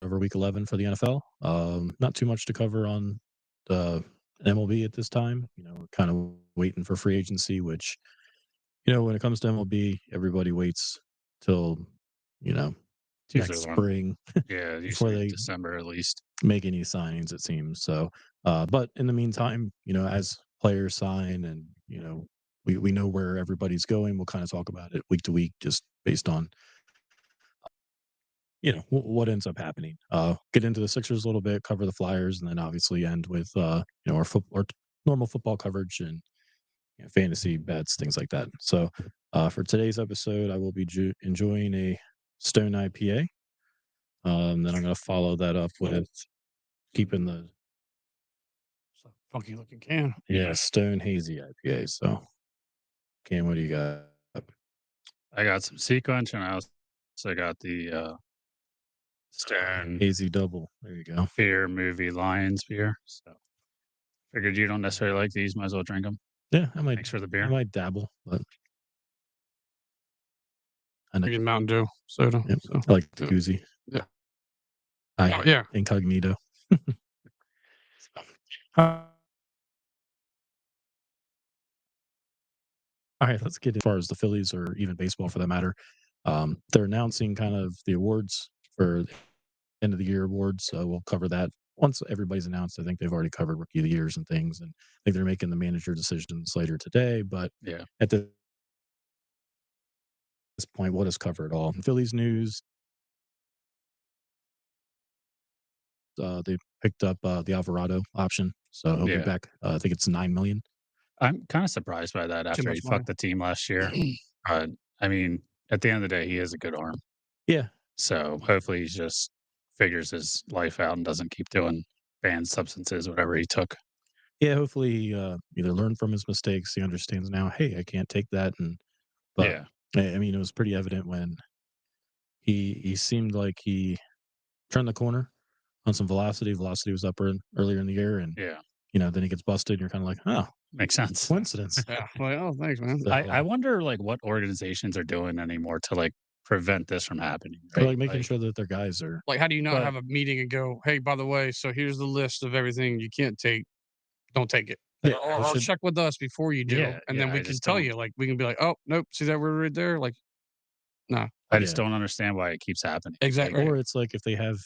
over week 11 for the NFL. Not too much to cover on the MLB at this time. We're kind of waiting for free agency, which, when it comes to MLB, everybody waits till, you know, It's usually next around, spring yeah, before usually they December at least. make any signings, it seems. So, but in the meantime, as players sign and, we know where everybody's going, we'll kind of talk about it week to week, just based on what ends up happening. Get into the Sixers a little bit, cover the Flyers, and then obviously end with our normal football coverage and fantasy bets, things like that. So for today's episode, I will be enjoying a Stone IPA. Then I'm going to follow that up with keeping the It's a funky looking can. Stone Hazy IPA. So, Cam, what do you got? I got some Sequence, and I also got the Stone Hazy Double. There you go. beer movie Lions beer. So figured you don't necessarily like these, might as well drink them. Yeah, I might. Thanks for the I beer. might dabble, but I know. Drinking Mountain Dew soda. Yep, So. I like the koozie. Yeah. Yeah. Incognito. All right, let's get as far as the Phillies or even baseball for that matter. They're announcing kind of the awards for the end of the year awards. So we'll cover that once everybody's announced. I think they've already covered rookie of the years and things, and I think they're making the manager decisions later today. But Yeah, at this point, we'll just cover it all. Phillies news. They picked up the Alvarado option, so he'll be yeah. back. I think it's $9 million. I'm kind of surprised by that Too after much he money. fucked the team last year. I mean, at the end of the day, he has a good arm. Yeah, So hopefully he just figures his life out and doesn't keep doing banned substances, whatever he took. yeah. Hopefully, he, either learned from his mistakes. He understands now. Hey, I can't take that. But Yeah, I mean, it was pretty evident when he seemed like he turned the corner on some velocity. Velocity was up earlier in the year, and yeah. then he gets busted. And you're kind of like, oh, Makes sense. coincidence. Yeah. Like, oh, thanks, man. So, I wonder like what organizations are doing anymore to like prevent this from happening, they're right? like making sure that their guys are. Like, how do you not But have a meeting and go, hey, by the way, so here's the list of everything you can't take. Don't take it. Yeah, Or they should- check with us before you do. Yeah, and yeah, then we I can just tell don't- you, like, we can be like, oh, nope, see that word right there? Like, no. I just Yeah. don't understand why it keeps happening. Exactly. Or it's like if they have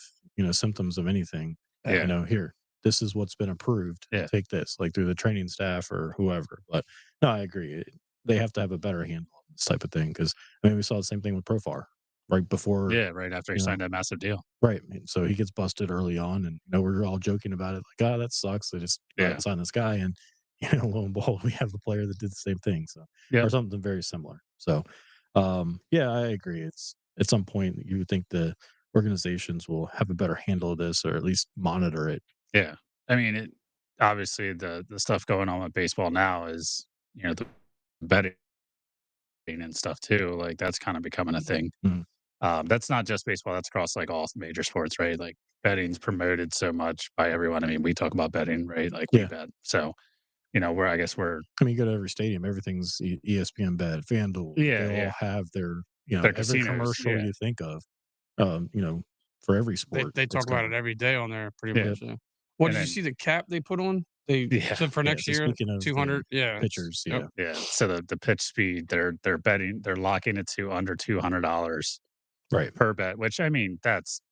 symptoms of anything, Yeah. here, this is what's been approved. Yeah. Take this, like through the training staff or whoever. But no, I agree. They have to have a better handle on this type of thing because I mean we saw the same thing with Profar right before. Yeah, right after he you know, signed that massive deal. Right. And so he gets busted early on, and we're all joking about it, like, oh, that sucks. They just Yeah. signed this guy, and lo and behold, we have the player that did the same thing. So Yeah. or something very similar. So yeah, I agree. It's at some point you would think the organizations will have a better handle of this or at least monitor it. Yeah. I mean, it obviously the stuff going on with baseball now is, the betting and stuff too. Like that's kind of becoming a thing. Mhm. That's not just baseball, that's across like all major sports, right? Like betting's promoted so much by everyone. I mean, we talk about betting, right? Like we Yeah. bet. So, I guess we're I mean, you go to every stadium, everything's ESPN bet, FanDuel. Yeah, They yeah. all have their, Their every casinos, commercial yeah. you think of, for every sport. They it's talk about got it every day on there, pretty Yeah. much. Yeah. What And did you then- see the cap they put on? They Yeah. said for next so year, speaking of the 200. Yeah. it's- pitchers, yep. yeah. Yeah. So the pitch speed, they're betting, they're locking it to under $200 Right. per bet, which I mean, that's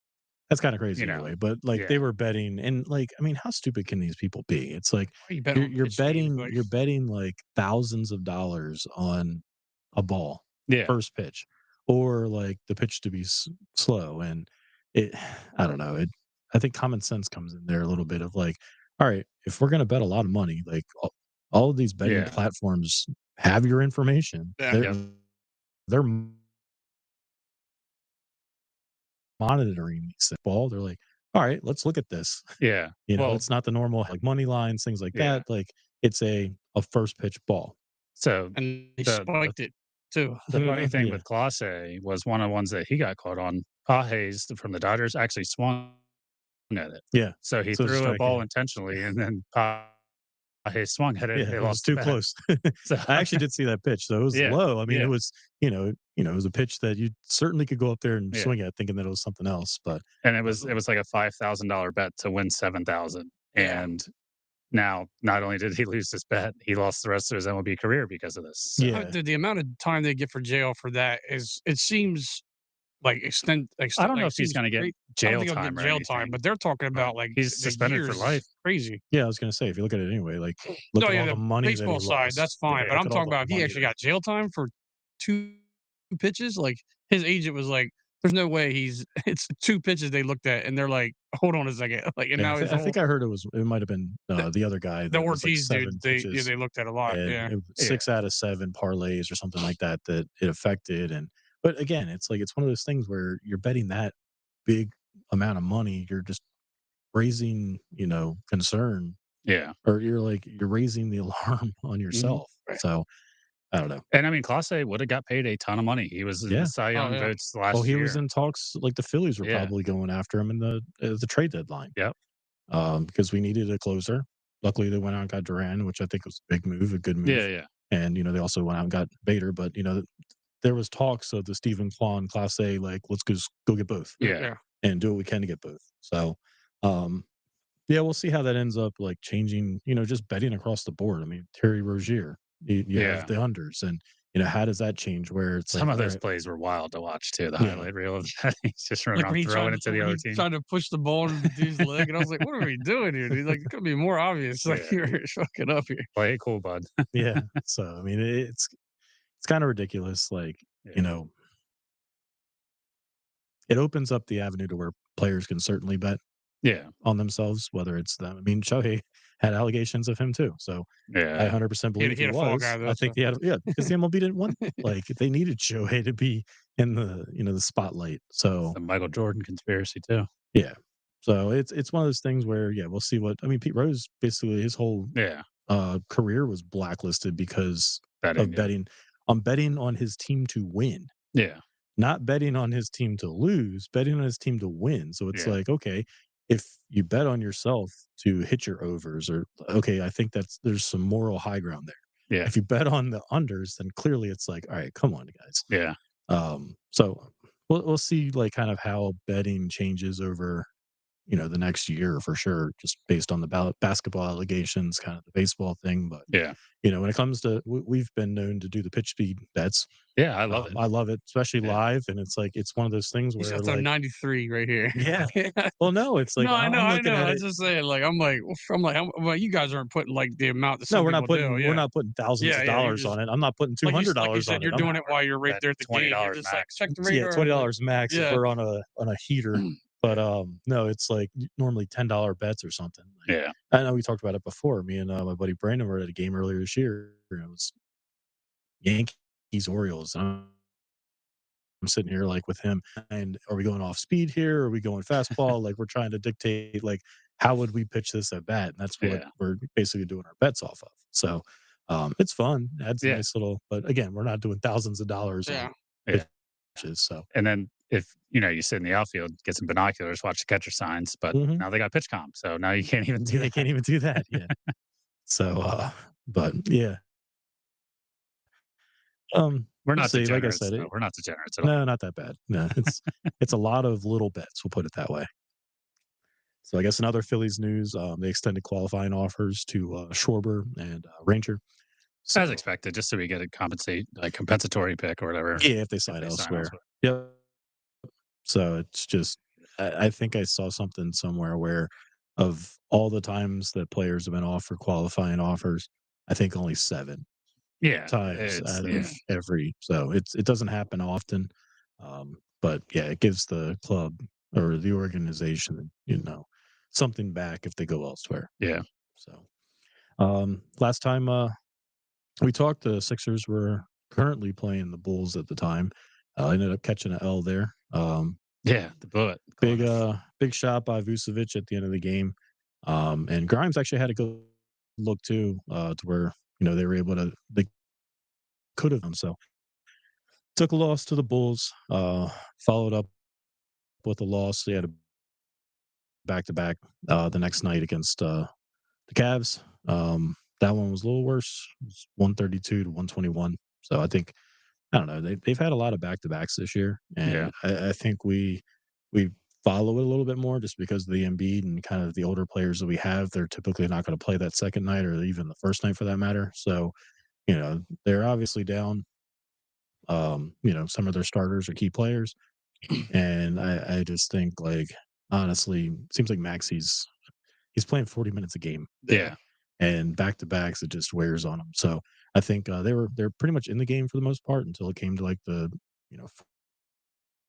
kind of crazy anyway. But like they yeah. were betting, and like I mean, how stupid can these people be? It's like You bet on you're pitch speed, betting like- you're betting like thousands of dollars on a ball Yeah. first pitch, or like the pitch to be slow, and it I don't know. I think common sense comes in there a little bit of like, all right, if we're gonna bet a lot of money, like all of these betting Yeah. platforms have your information. Yeah. They're monitoring these ball. They're like, all right, let's look at this. Yeah. Well, it's not the normal like money lines, things like Yeah. that. Like it's a first pitch ball. So And they the- spiked it too. the funny thing Yeah. with Clase was one of the ones that he got caught on. Pages from the Dodgers actually swung at it. Yeah. So he So it's threw a ball striking. intentionally, and then Pages swung at it. Yeah, They it was lost too the bet. close. So I actually did see that pitch. So it was Yeah, low. I mean, yeah. it was, it was a pitch that you certainly could go up there and Yeah. swing at, thinking that it was something else. But And it was like a $5,000 bet to win 7,000. Yeah. And now, not only did he lose this bet, he lost the rest of his MLB career because of this. So, yeah, The amount of time they get for jail for that it seems like I don't like know it if he's seems going to get I don't jail think he'll time get or jail time, anything. but they're talking But about like he's the suspended for years life. is crazy. yeah. I was gonna say, if you look at it anyway, like look No, at yeah, all the the money that he baseball side, lost. that's fine. Yeah, But look I'm at all talking the about if he money actually that got jail time for 2 pitches, like his agent was like, "There's no way he's." It's 2 pitches they looked at, and they're like, "Hold on a second," like, and Yeah, now his I whole think I heard it might have been the, the other guy the that was like Ortiz dude. 7 They pitches looked at a lot. and Yeah, it was Yeah. 6 out of 7 parlays or something like that that it affected. And but again, it's like it's one of those things where you're betting that big amount of money, you're just raising, concern, Yeah. or you're raising the alarm on Mhm. yourself. right. So I don't know. And I mean, Clase would have got paid a ton of money. He was in the Yeah. Cy Oh Young yeah. votes Well, last he was year. in talks, like the Phillies were Yeah. probably going after him in the trade deadline. Yep. Because we needed a closer. Luckily, they went out and got Duran, which I think was a big move, a good move. Yeah. Yeah. And they also went out and got Bader, but there was talks of the Stephen Kwan Class A, like let's just go get both Yeah. and do what we can to get both. So, yeah, we'll see how that ends up, like changing, just betting across the board. I mean, Terry Rozier, you have Yeah. the unders, and how does that change? Where it's Some like, of all those right, plays were wild to watch too. The yeah, highlight reel of that. He's just running Like around throwing it to the when other he team. tried to push the ball into the dude's leg, and I was like, "What are we doing here, dude? Like, it could be more obvious. Like, Yeah. you're fucking up here." Play it cool, bud. yeah. So I mean, it's kind of ridiculous. Like, Yeah. it opens up the avenue to where players can certainly bet Yeah. on themselves, whether it's them. I mean, Shohei had allegations of him too, so I Yeah. 100% He believe had he a fall guy was. though, I so think he had, yeah, because the MLB didn't want, like, they needed Shohei to be in the spotlight. So The Michael Jordan conspiracy too. yeah, so it's one of those things where, yeah, we'll see what I mean. Pete Rose, basically his whole Yeah. career was blacklisted because Betting. of Yeah. betting. I'm betting on his team to win, Yeah. not betting on his team to lose, betting on his team to win. So it's Yeah. like, okay, if you bet on yourself to hit your overs, or okay, I think there's some moral high ground there. Yeah. If you bet on the unders, then clearly it's like, all right, come on, guys. Yeah. So we'll see, like, kind of how betting changes over the next year for sure, just based on the basketball allegations, kind of the baseball thing. But Yeah. when it comes to, we've been known to do the pitch speed bets. Yeah. I love it. I love it, especially Yeah. live, and it's like it's one of those things he's where, got a like, 93 right here. yeah. Well, no, it's like No, I know, I'm I looking know. at I it. was just saying, like, well, you guys aren't putting like the amount that No, some people do. we're Yeah, not putting thousands yeah, of yeah. You're dollars just on it. I'm not putting like $200 you on said, it. you're I'm doing it while you're right Bet there at the game. You're $20 just like, max. check the Yeah, radar. $20 max if Yeah. we're on a heater. But no, it's like normally $10 bets or something. Like, Yeah. I know we talked about it before. Me and my buddy Brandon were at a game earlier this year. And it was Yankees Orioles. And I'm sitting here like with him, and are we going off speed here? Are we going fastball? Like, we're trying to dictate, like, how would we pitch this at bat? And that's what Yeah. we're basically doing our bets off of. So it's fun. Adds a Yeah. nice little, but again, we're not doing thousands of dollars Yeah. on Yeah. pitches. So And then if you sit in the outfield, get some binoculars, watch the catcher signs, but Mhm. now they got pitch comp, so now you can't even do yeah, that. you can't even do that. Yeah. So but yeah. We're We'll not see. Like I degenerates. said, No, we're not degenerates at all. no, not that bad. No, it's a lot of little bets. We'll put it that way. So I guess in other Phillies news, they extended qualifying offers to Schwarber and Ranger. So As expected, just so we get a compensatory pick or whatever. yeah, if they if sign they sign elsewhere. elsewhere. Yep. So it's just, I think I saw something somewhere where, of all the times that players have been offered qualifying offers, I think only 7 Yeah. times It's out of every. So it doesn't happen often. But yeah, it gives the club or the organization, something back if they go elsewhere. Yeah. So last time we talked, the Sixers were currently playing the Bulls at the time. Ended up catching an L there. Yeah. The bullet. Big shot by Vucevic at the end of the game. And Grimes actually had a good look too, to where they were able to, they could have done so. Took a loss to the Bulls. Followed up with a loss. They had a back to back the next night against the Cavs. That one was a little worse. It was 132 to 121. So I think I don't know. They've had a lot of back-to-backs this year, Yeah. and I think we follow it a little bit more just because of the Embiid and kind of the older players that we have. They're typically not gonna play that second night or even the first night for that matter. So, they're obviously down, some of their starters or key players, and I just think, like, honestly, seems like he's playing 40 minutes a game. Yeah. And back-to-backs, it just wears on them. So, I think, they're pretty much in the game for the most part until it came to, like, the, you know,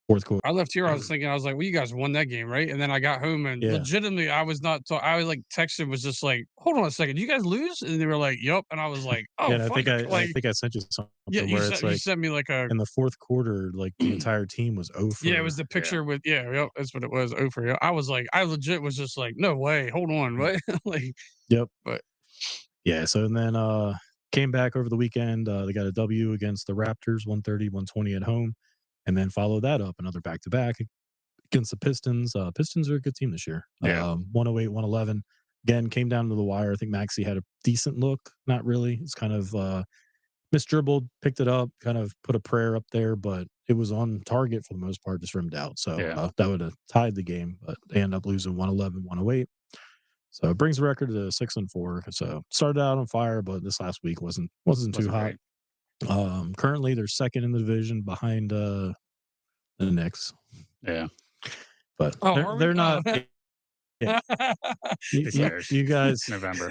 fourth quarter. I left here, I was thinking, I was like, "Well, you guys won that game, right?" And then I got home and Yeah. legitimately, I was not I was like, texted, was just like, "Hold on a second, you guys lose?" And they were like, "Yep." And I was like, Yeah, "Oh, and I fuck." think I I Like, think I sent you yeah, something where it's you like sent me like a in the fourth quarter, like, the entire team was yeah, it over. was the picture with yep, that's what it was, Ofer, yeah. I was like, I legit was just like, "No way, hold on, what?" Like, Yep. but Yeah, so and then, came back over the weekend, they got a W against the Raptors, 130-120 at home, and then followed that up, another back-to-back against the Pistons. Pistons are a good team this year. Yeah. 108-111. Again, came down to the wire. I think Maxey had a decent look. Not really. It's kind of misdribbled, picked it up, kind of put a prayer up there, but it was on target for the most part, just rimmed out. So Yeah. that would have tied the game, but they end up losing 111-108. So it brings the record to 6-4. So started out on fire, but this last week wasn't too hot. great. Currently they're second in the division behind the Knicks, Yeah. but oh, they're are we? they're Oh. not. Yeah, you, Who you, cares? you guys, November.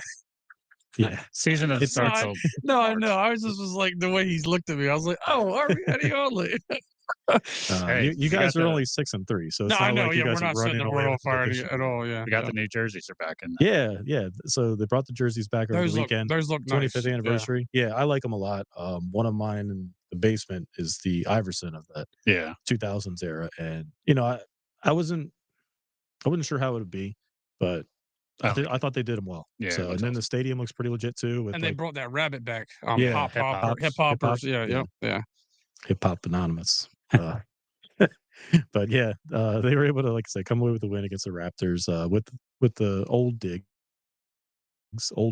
yeah, Season doesn't it's No, start I till no, I March. know, I was just was like, the way he's looked at me, I was like, "Oh, are we any only?" Hey, you we got guys are the only 6-3, so No, it's I not know, like you yeah, we're guys are not setting running the away world on with the fire division. at all, yeah, we got yeah. the New Jerseys are back in now. Yeah, yeah. So they brought the jerseys back over the weekend. Those look nice, 25th yeah. anniversary. Yeah, I like them a lot. One of mine in the basement is the Iverson of that Yeah. 2000s era, and I wasn't sure how it would be, but Oh, I thought they did them well. yeah, it So and looks then the awesome. stadium looks pretty legit too, with And they like brought that rabbit back, yeah, Hip hop. Hip hip hop, Hoppers, yeah, yeah, yep, yeah. hip hop anonymous. But yeah, they were able to, like I said, come away with the win against the Raptors with the old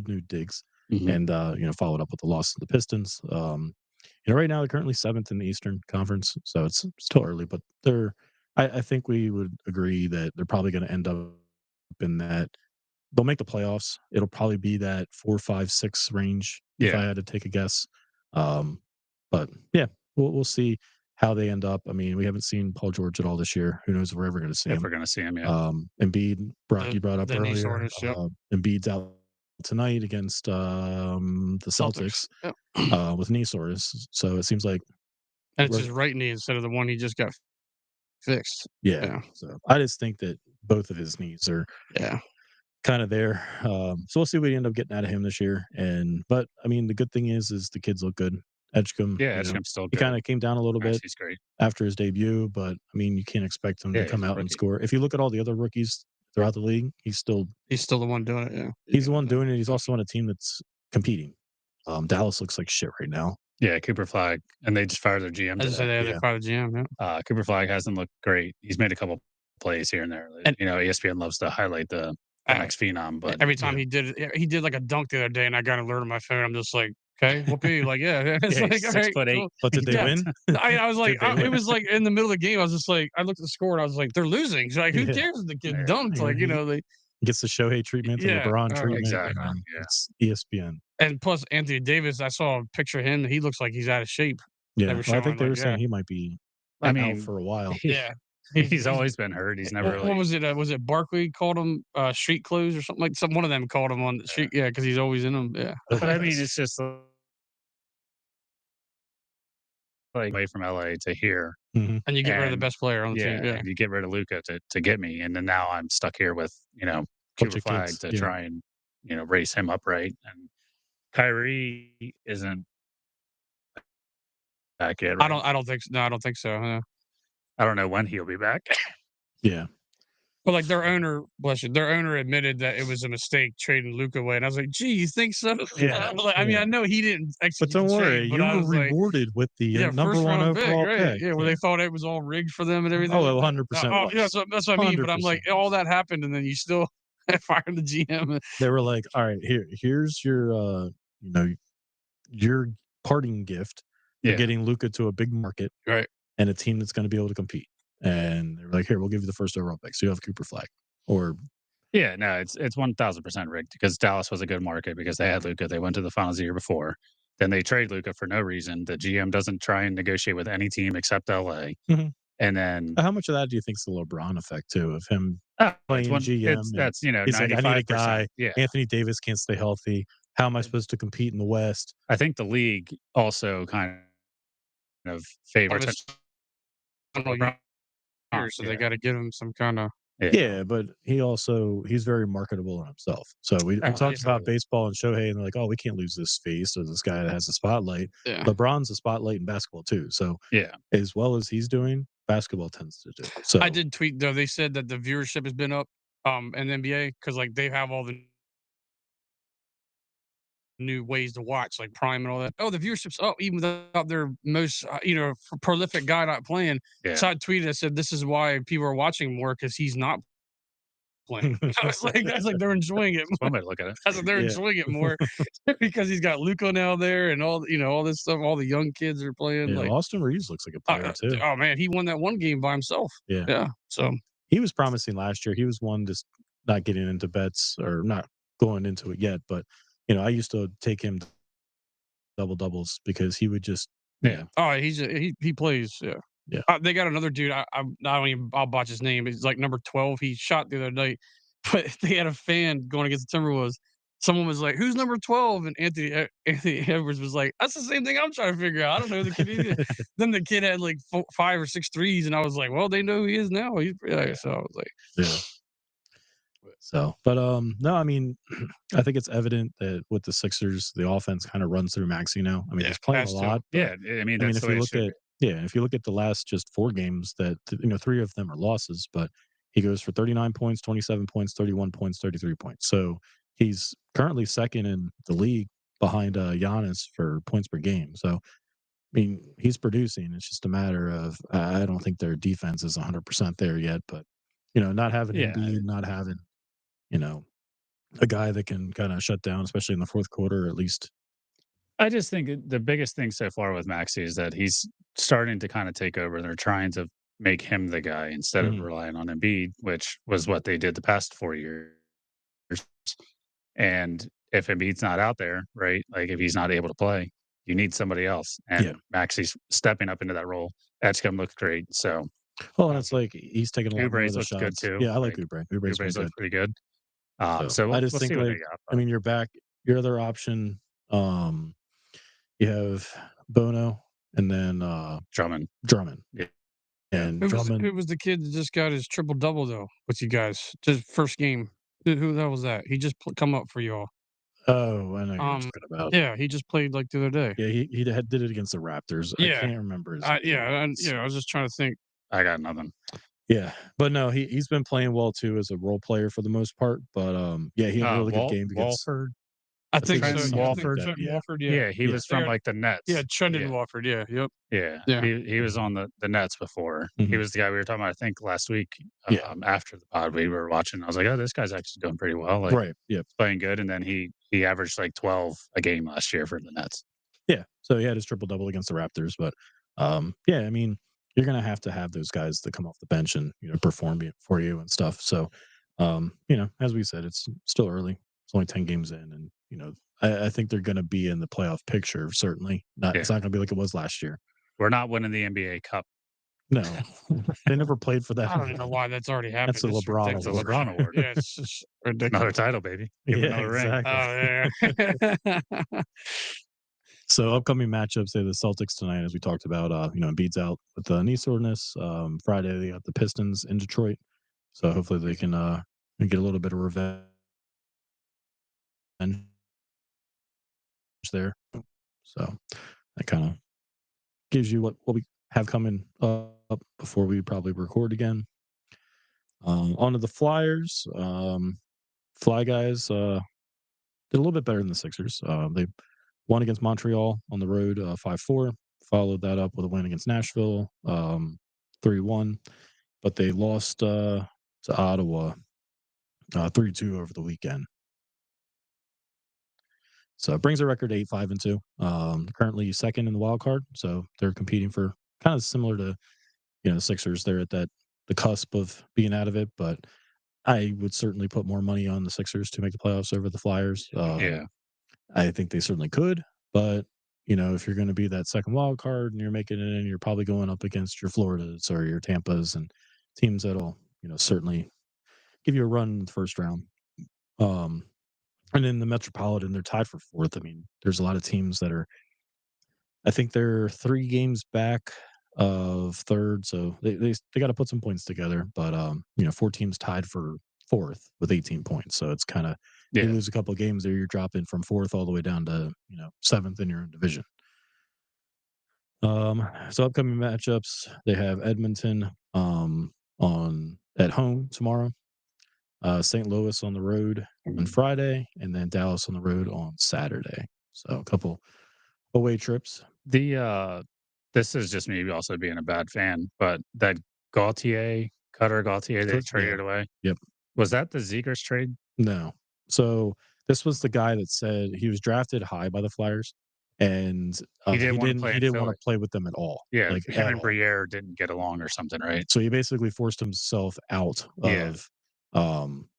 new digs, Mhm. and followed up with the loss to the Pistons. Right now they're currently seventh in the Eastern Conference, so it's still early, but they're. I think we would agree that they're probably going to end up in that. They'll make the playoffs. It'll probably be that 4, 5, 6 range if I Yeah. had to take a guess. Um, but yeah, we'll see how they end up. I mean, we haven't seen Paul George at all this year. Who knows if we're ever going to see If him? we're gonna see him, yeah. Embiid, Brock, you brought up The knee earlier. soreness, yep. Embiid's out tonight against the Celtics, Celtics yep. with knee soreness. So it seems like And it's we're his right knee instead of the one he just got fixed. yeah. Yeah, So I just think that both of his knees are yeah. kind of there. So we'll see what we end up getting out of him this year. But I mean, the good thing is the kids look good. Edgecombe, Yeah, Edgecombe's still he good. kind of came down a little bit He's great. after his debut, but I mean, you can't expect him Yeah, to come he's a out and rookie. score. If you look at all the other rookies throughout the league, He's still the one doing it, yeah. he's the one doing it. He's also on a team that's competing. Dallas looks like shit right now. Yeah, Cooper Flag. And they just fired their GM I just said today. they Yeah. fired the GM, yeah. Cooper Flag hasn't looked great. He's made a couple plays here and there. And ESPN loves to highlight the next phenom, but every time yeah. he did like a dunk the other day, and I got an alert on my phone. I'm just like, okay, whoopee, like yeah, it's yeah, like he's all six right, foot eight. cool. But did they Yeah. win? I was like, Did they it win? was like in the middle of the game. I was just like, I looked at the score and I was like, they're losing. So like, who Yeah. cares if the kid Yeah. dunked? Like they Gets the Shohei treatment, the yeah, LeBron treatment. Exactly. And Yeah. it's ESPN. and plus Anthony Davis. I saw a picture of him. He looks like he's out of shape. They Yeah, were well, I showing think they like were saying he might be I out mean, for a while. yeah. he's always been hurt. He's never What really. was it? Was it Barkley called him street clothes or something like? One of them called him on the street. Yeah, because he's always in them. Yeah. But I mean, it's just like away from LA to here. Mhm. And you get rid of the And best player on the yeah, team. Yeah. and you get rid of Luca to get me, and then now I'm stuck here with Bunch Cooper of Flag kids, to yeah. try and race him upright. And Kyrie isn't back yet. Right? I don't think. No, I don't think so. Yeah. I don't know when he'll be back. Yeah. But like their owner, bless you, their owner admitted that it was a mistake trading Luca away, and I was like, "Gee, you think so?" Yeah. I mean, Yeah. I know he didn't But execute don't the worry, trade, but you I were was like, rewarded with the "Yeah, number first 1 round pick, overall right? pick. Yeah, where they thought it was all rigged for them and everything." Oh, it 100% Oh, yeah, was. so that's what I mean. But I'm like, 100% all that was. happened, and then you still fired the GM. They were like, "All right, here's your, your parting gift. They're Yeah. getting Luka to a big market Right. and a team that's going to be able to compete. And they're like, here, we'll give you the first overall pick. So you have Cooper Flag. Or Yeah, no, it's 1000% rigged because Dallas was a good market because they had Luka. They went to the finals the year before. Then they trade Luka for no reason. The GM doesn't try and negotiate with any team except LA. Mhm. And then how much of that do you think is the LeBron effect too of him it's playing GM? And that's he's like, I need a guy. 95%. Yeah. Anthony Davis can't stay healthy. How am I supposed to compete in the West? I think the league also kind of favors His final year, so they got to give him some kind of. Yeah, but he's very marketable in himself. So we talked about Absolutely. baseball and Shohei, and they're like, oh, we can't lose this face or this guy that has the spotlight. Yeah. LeBron's a spotlight in basketball too. So Yeah. as well as he's doing, basketball tends to do. So I did tweet though. They said that the viewership has been up in the NBA because like they have all the new ways to watch, like Prime and all that. Oh, the viewership's up even without their most prolific guy not playing. Yeah. So I tweeted, I said, "This is why people are watching more because he's not playing." I was like, "That's like they're enjoying it." One way to look at it. I said they're Yeah. enjoying it more because he's got Luka now there, and all this stuff. All the young kids are playing. yeah, Like, Austin Reeves looks like a player too. oh man, he won that one game by himself. Yeah. Yeah. So He was promising last year. He was one just not getting into bets or not going into it yet. But I used to take him double doubles because he would just Yeah. oh, he plays. Yeah. Yeah. They got another dude. I'll botch his name. He's like number 12. He shot the other night, but they had a fan going against the Timberwolves. Someone was like, "Who's number 12?" And Anthony Edwards was like, "That's the same thing I'm trying to figure out. I don't know who the kid is." Then the kid had like 5 or 6 threes, and I was like, "Well, they know who he is now." So I was like, yeah. So, but no, I mean, I think it's evident that with the Sixers, the offense kind of runs through Maxey now. I mean, he's playing a has to. lot. But, Yeah. I mean, that's if the way you it look should at if you look at the last just 4 games, that 3 of them are losses, but he goes for 39 points, 27 points, 31 points, 33 points. So he's currently second in the league behind Giannis for points per game. So I mean, he's producing. It's just a matter of I don't think their defense is 100% there yet, but not having Yeah. Embiid, not having a guy that can kind of shut down, especially in the fourth quarter, at least. I just think the biggest thing so far with Maxey is that he's starting to kind of take over. They're trying to make him the guy instead of Mhm. relying on Embiid, which was what they did the past 4 years. And if Embiid's not out there, right? Like if he's not able to play, you need somebody else. And Yeah. Maxey's stepping up into that role. That's gonna look great. So Well, and it's like he's taking a lot more of Oubre's the looked good shots. too. Yeah, I like Like Oubre. Oubre's been Oubre's good. looked pretty good. So So I we'll just think see what they like got. I mean, you're back. Your other option, you have Bono and then Drummond. Drummond. Yeah. And who Drummond. was the kid that just got his triple double though with you guys? Just first game. Who the hell was that? He just come up for you all. Oh, I know who you're talking about. Yeah, he just played like the other day. Yeah, he did it against the Raptors. I Yeah. can't remember his Yeah, name. I was just trying to think. I got nothing. Yeah, but no, he's been playing well too as a role player for the most part. But yeah, he had a really good game against Walford. I think think so. it's Yeah, something like Walford. that, Trenton yeah. Walford. Yeah, he Yeah. was from like the Nets. Yeah, Trenton Yeah. Walford. Yeah, yep. Yeah. Yeah. He was on the Nets before. He Mhm. was the guy we were talking about, I think, last week. Yeah. After the pod we were watching. I was like, oh, this guy's actually doing pretty well. Like Right. Yeah. playing good. And then he averaged like 12 a game last year for the Nets. Yeah. So he had his triple double against the Raptors, but yeah, I mean, you're gonna have to have those guys that come off the bench and perform for you and stuff. So as we said, it's still early. It's only 10 games in, and I think they're gonna be in the playoff picture. Certainly, it's not gonna be like it was last year. We're not winning the NBA Cup. No, they never played for that. I don't even know why that's already happened. That's the It's LeBron It's a award. LeBron award. Yeah, it's just ridiculous. Another title, baby. Give him Yeah, another ring. exactly. Oh, yeah. So upcoming matchups, they have the Celtics tonight, as we talked about. Embiid's out with knee soreness. Friday they got the Pistons in Detroit, so hopefully they can get a little bit of revenge there. So that kind of gives you what we have coming up before we probably record again. On to the Flyers. Fly guys did a little bit better than the Sixers. They won against Montreal on the road 5-4. Followed that up with a win against Nashville 3-1. But they lost to Ottawa 3-2 over the weekend. So it brings a record 8-5-2. Currently second in the wild card, so they're competing for kind of similar to the Sixers. They're at the cusp of being out of it, but I would certainly put more money on the Sixers to make the playoffs over the Flyers. Yeah. I think they certainly could, but if you're going to be that second wild card and you're making it in, you're probably going up against your Floridas or your Tampas and teams that'll certainly give you a run in the first round. And in the Metropolitan, they're tied for fourth. I mean, there's a lot of teams that are. I think they're 3 games back of third, so they got to put some points together. But 4 teams tied for fourth with 18 points, so it's kind of you lose a couple of games there, you're dropping from fourth all the way down to seventh in your own division. So upcoming matchups, they have Edmonton on at home tomorrow, St. Louis on the road on Friday, and then Dallas on the road on Saturday. So a couple away trips. This is just me also being a bad fan, but that Cutter Gauthier they traded away. Yep. Was that the Zegers trade? No. So this was the guy that said he was drafted high by the Flyers, and He he didn't want Philly. to play with them at all. Yeah, like him at and all. Briere didn't get along or something, right? So he basically forced himself out of.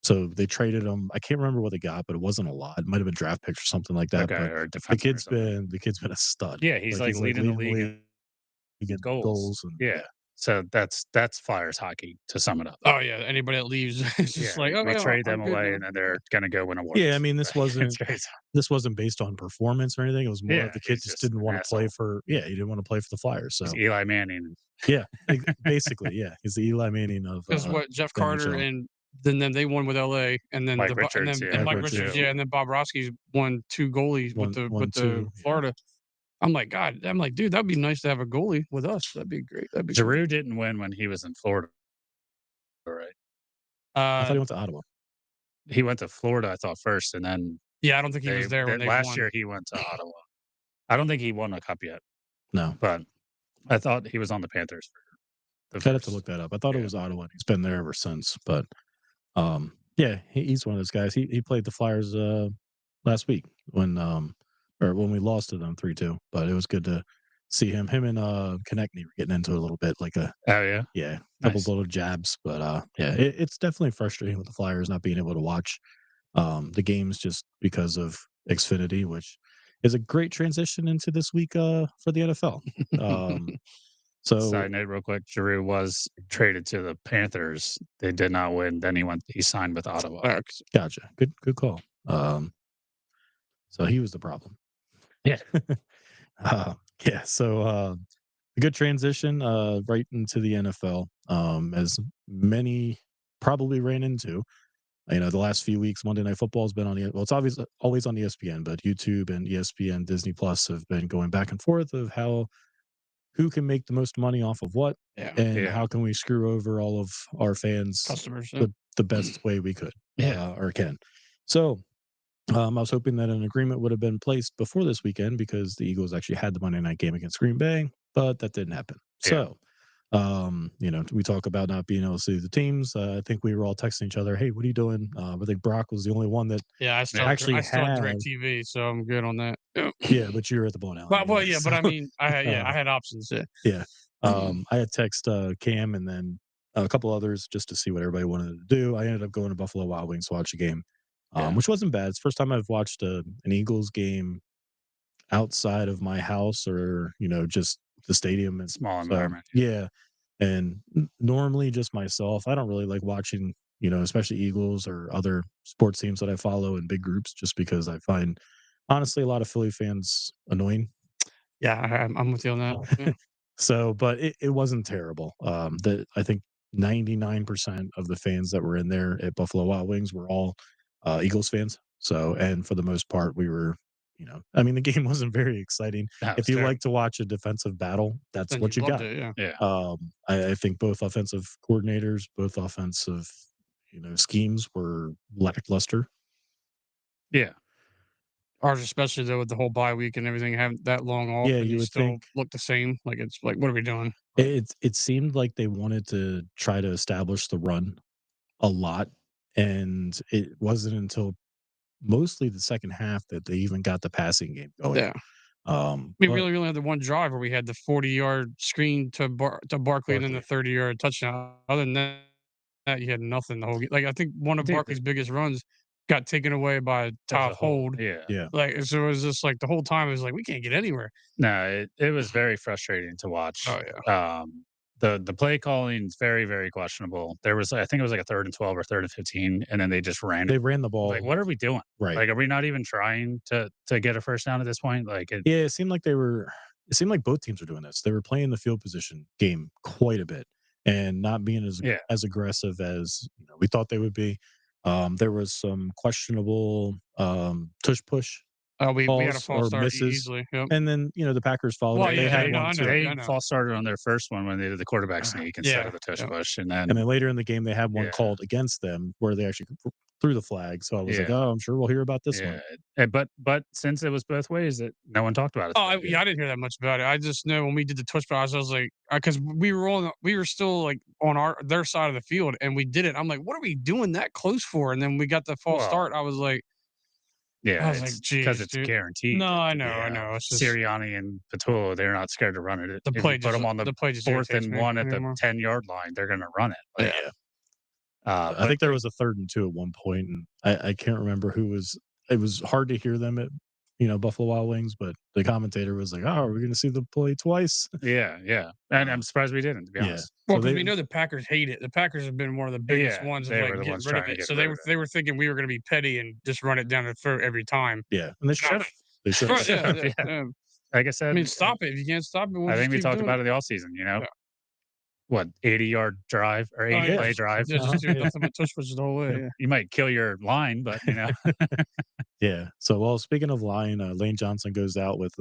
So they traded him. I can't remember what they got, but it wasn't a lot. It might have been draft picks or something like that. Okay, but or the kid's been a stud. Yeah, he's leading the league in goals. And, yeah. So that's Flyers hockey to sum it up. Oh yeah, anybody that leaves, it's just like we trade them away, and then they're gonna go win awards. Yeah, I mean this wasn't based on performance or anything. It was more of the kid just didn't want to play for. Yeah, he didn't want to play for the Flyers. So he's Eli Manning. Yeah, basically, yeah, he's the Eli Manning of. Because what Jeff Carter and then they won with LA, and then Mike Richards, Mike Richards, and then Bob Roski's won 2 goalies with the Florida. I'm like, dude, that'd be nice to have a goalie with us. That'd be great. That'd be Giroux didn't win when he was in Florida, right? I thought he went to Ottawa. He went to Florida, I thought, first, and then I don't think he was there when they last won. year he went to Ottawa. I don't think he won a cup yet. No, but I thought he was on the Panthers. I'd have to look that up. I thought it was Ottawa. He's been there ever since. But yeah, he's one of those guys. He played the Flyers last week when we lost to them 3-2. But it was good to see him. Him and Konechny were getting into it a little bit, like a couple little jabs. But it's definitely frustrating with the Flyers not being able to watch the games just because of Xfinity, which is a great transition into this week for the NFL. So side note real quick, Giroux was traded to the Panthers. They did not win. Then he signed with Ottawa. Gotcha. Good call. So he was the problem. Yeah. So a good transition right into the NFL. As many probably ran into. The last few weeks, Monday Night Football has been on it's obviously always on ESPN, but YouTube and ESPN, Disney Plus have been going back and forth of who can make the most money off of what, and how can we screw over all of our fans, customers, the best way we could, or can. So I was hoping that an agreement would have been placed before this weekend because the Eagles actually had the Monday night game against Green Bay, but that didn't happen. So we talk about not being able to see the teams. I think we were all texting each other, "Hey, what are you doing?" I think Brock was the only one that I still had DirecTV, so I'm good on that. Yeah, but you were at the bowling alley. Well, yeah, but I mean, I had options. Yeah. I had text Cam and then a couple others just to see what everybody wanted to do. I ended up going to Buffalo Wild Wings to watch a game, which wasn't bad. It's the first time I've watched an Eagles game outside of my house or just the stadium and small environment. Yeah. And normally just myself, I don't really like watching, especially Eagles or other sports teams that I follow in big groups, just because I find honestly a lot of Philly fans annoying. Yeah, I'm with you on that. Yeah. So, but it wasn't terrible. I think 99% of the fans that were in there at Buffalo Wild Wings were all Eagles fans. So, and for the most part, we were, I mean, the game wasn't very exciting. If you like to watch a defensive battle, that's Then what you got. I think both offensive coordinators, both offensive, schemes were lackluster. Yeah. Ours, especially though, with the whole bye week and everything, having that long off, Yeah, and you would still think look the same. Like it's like, what are we doing? it seemed like they wanted to try to establish the run a lot, and it wasn't until mostly the second half that they even got the passing game going. Yeah. We really only had the one drive where we had the 40-yard screen to Barkley and then the 30-yard touchdown. Other than that, you had nothing the whole game. Like, I think one of Barkley's biggest runs got taken away by a top hold. Yeah. Like, so it was just like the whole time it was like, we can't get anywhere. No, it was very frustrating to watch. Oh, yeah. The play calling is very, very questionable. There was, I think it was like a 3rd and 12 or 3rd and 15, and then they just ran They it. ran the ball. Like, what are we doing? Right. Like, are we not even trying to get a first down at this point? Like, it seemed like it seemed like both teams were doing this. They were playing the field position game quite a bit and not being as aggressive as we thought they would be. There was some questionable tush push. We had a false start misses. easily. Yep. And then the Packers followed. Well, they had one too. They false started on their first one when they did the quarterback sneak instead of the tush push, and then later in the game they had one called against them where they actually threw the flag. So I was like, oh, I'm sure we'll hear about this one. But since it was both ways, no one talked about it. I didn't hear that much about it. I just know when we did the tush push, I was like, because we were still like on their side of the field, and we did it. I'm like, what are we doing that close for? And then we got the false start. I was like. Yeah, I was like, because it's guaranteed. No, I know. It's just, Sirianni and Patullo, they're not scared to run it. The play put them on the 4th and 1 at the 10-yard line, they're going to run it. Like, I think there was a 3rd and 2 at one point, and I can't remember who was. It was hard to hear them at Buffalo Wild Wings, but the commentator was like, "Oh, we're going to see the play twice." Yeah, and I'm surprised we didn't. To be honest, well, because we know the Packers hate it. The Packers have been one of the biggest ones of like getting rid of it. So they were thinking we were going to be petty and just run it down their throat every time. Yeah, and they should have. They should have. Like I said, I mean, stop it if you can't stop it. I think we talked about it the offseason. What 80-yard drive or 80-play drive? Nothing but tush pushes the whole way. You might kill your line, but Yeah. So, speaking of line, Lane Johnson goes out with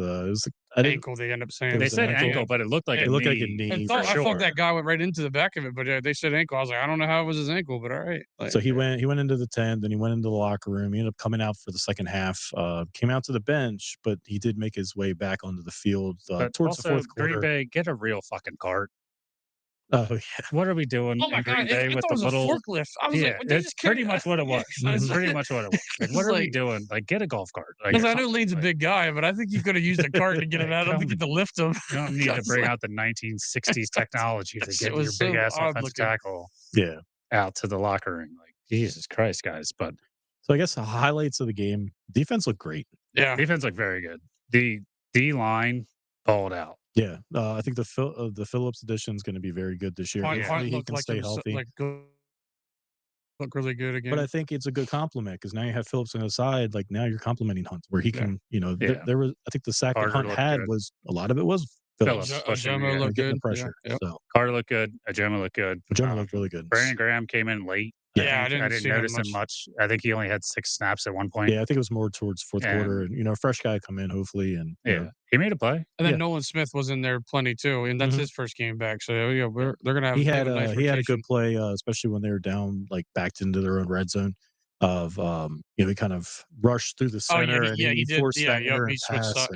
ankle. They end up saying they said ankle, but it looked like a knee. I thought that guy went right into the back of it, but they said ankle. I was like, I don't know how it was his ankle, but all right. So he went into the tent, then he went into the locker room. He ended up coming out for the second half. Came out to the bench, but he did make his way back onto the field towards the fourth quarter. Green Bay, get a real fucking cart. Oh yeah! What are we doing in Green Bay with the little forklift? I was like, it's pretty much what it was. It's pretty much what it was. Like, what are we doing? Like, get a golf cart. Because I know Lane's a big guy, but I think you could have used a cart to get him out. I don't think you to lift him. You don't need to bring out the 1960s technology to get your big ass offensive tackle. Out to the locker room. Like, Jesus Christ, guys! But so I guess the highlights of the game: defense looked great. Yeah, defense looked very good. The D line balled out. Yeah, I think the Phillips edition is going to be very good this year. Hopefully he can stay healthy. Look really good again. But I think it's a good compliment because now you have Phillips on the side. Like now you're complimenting Hunt, where he can, there was. I think the sack that Hunt had was a lot of it was Phillips Ajoma looked good. The pressure. So Carter looked good. Ajoma looked good. Ajoma looked really good. Brandon Graham came in late. Yeah, I didn't notice him much. I think he only had 6 snaps at one point. Yeah, I think it was more towards fourth quarter. And a fresh guy come in hopefully, and he made a play. And then Nolan Smith was in there plenty too, and that's his first game back. So they're gonna have. He had a good play, especially when they were down, like backed into their own red zone. Of he kind of rushed through the center and he forced that errant pass.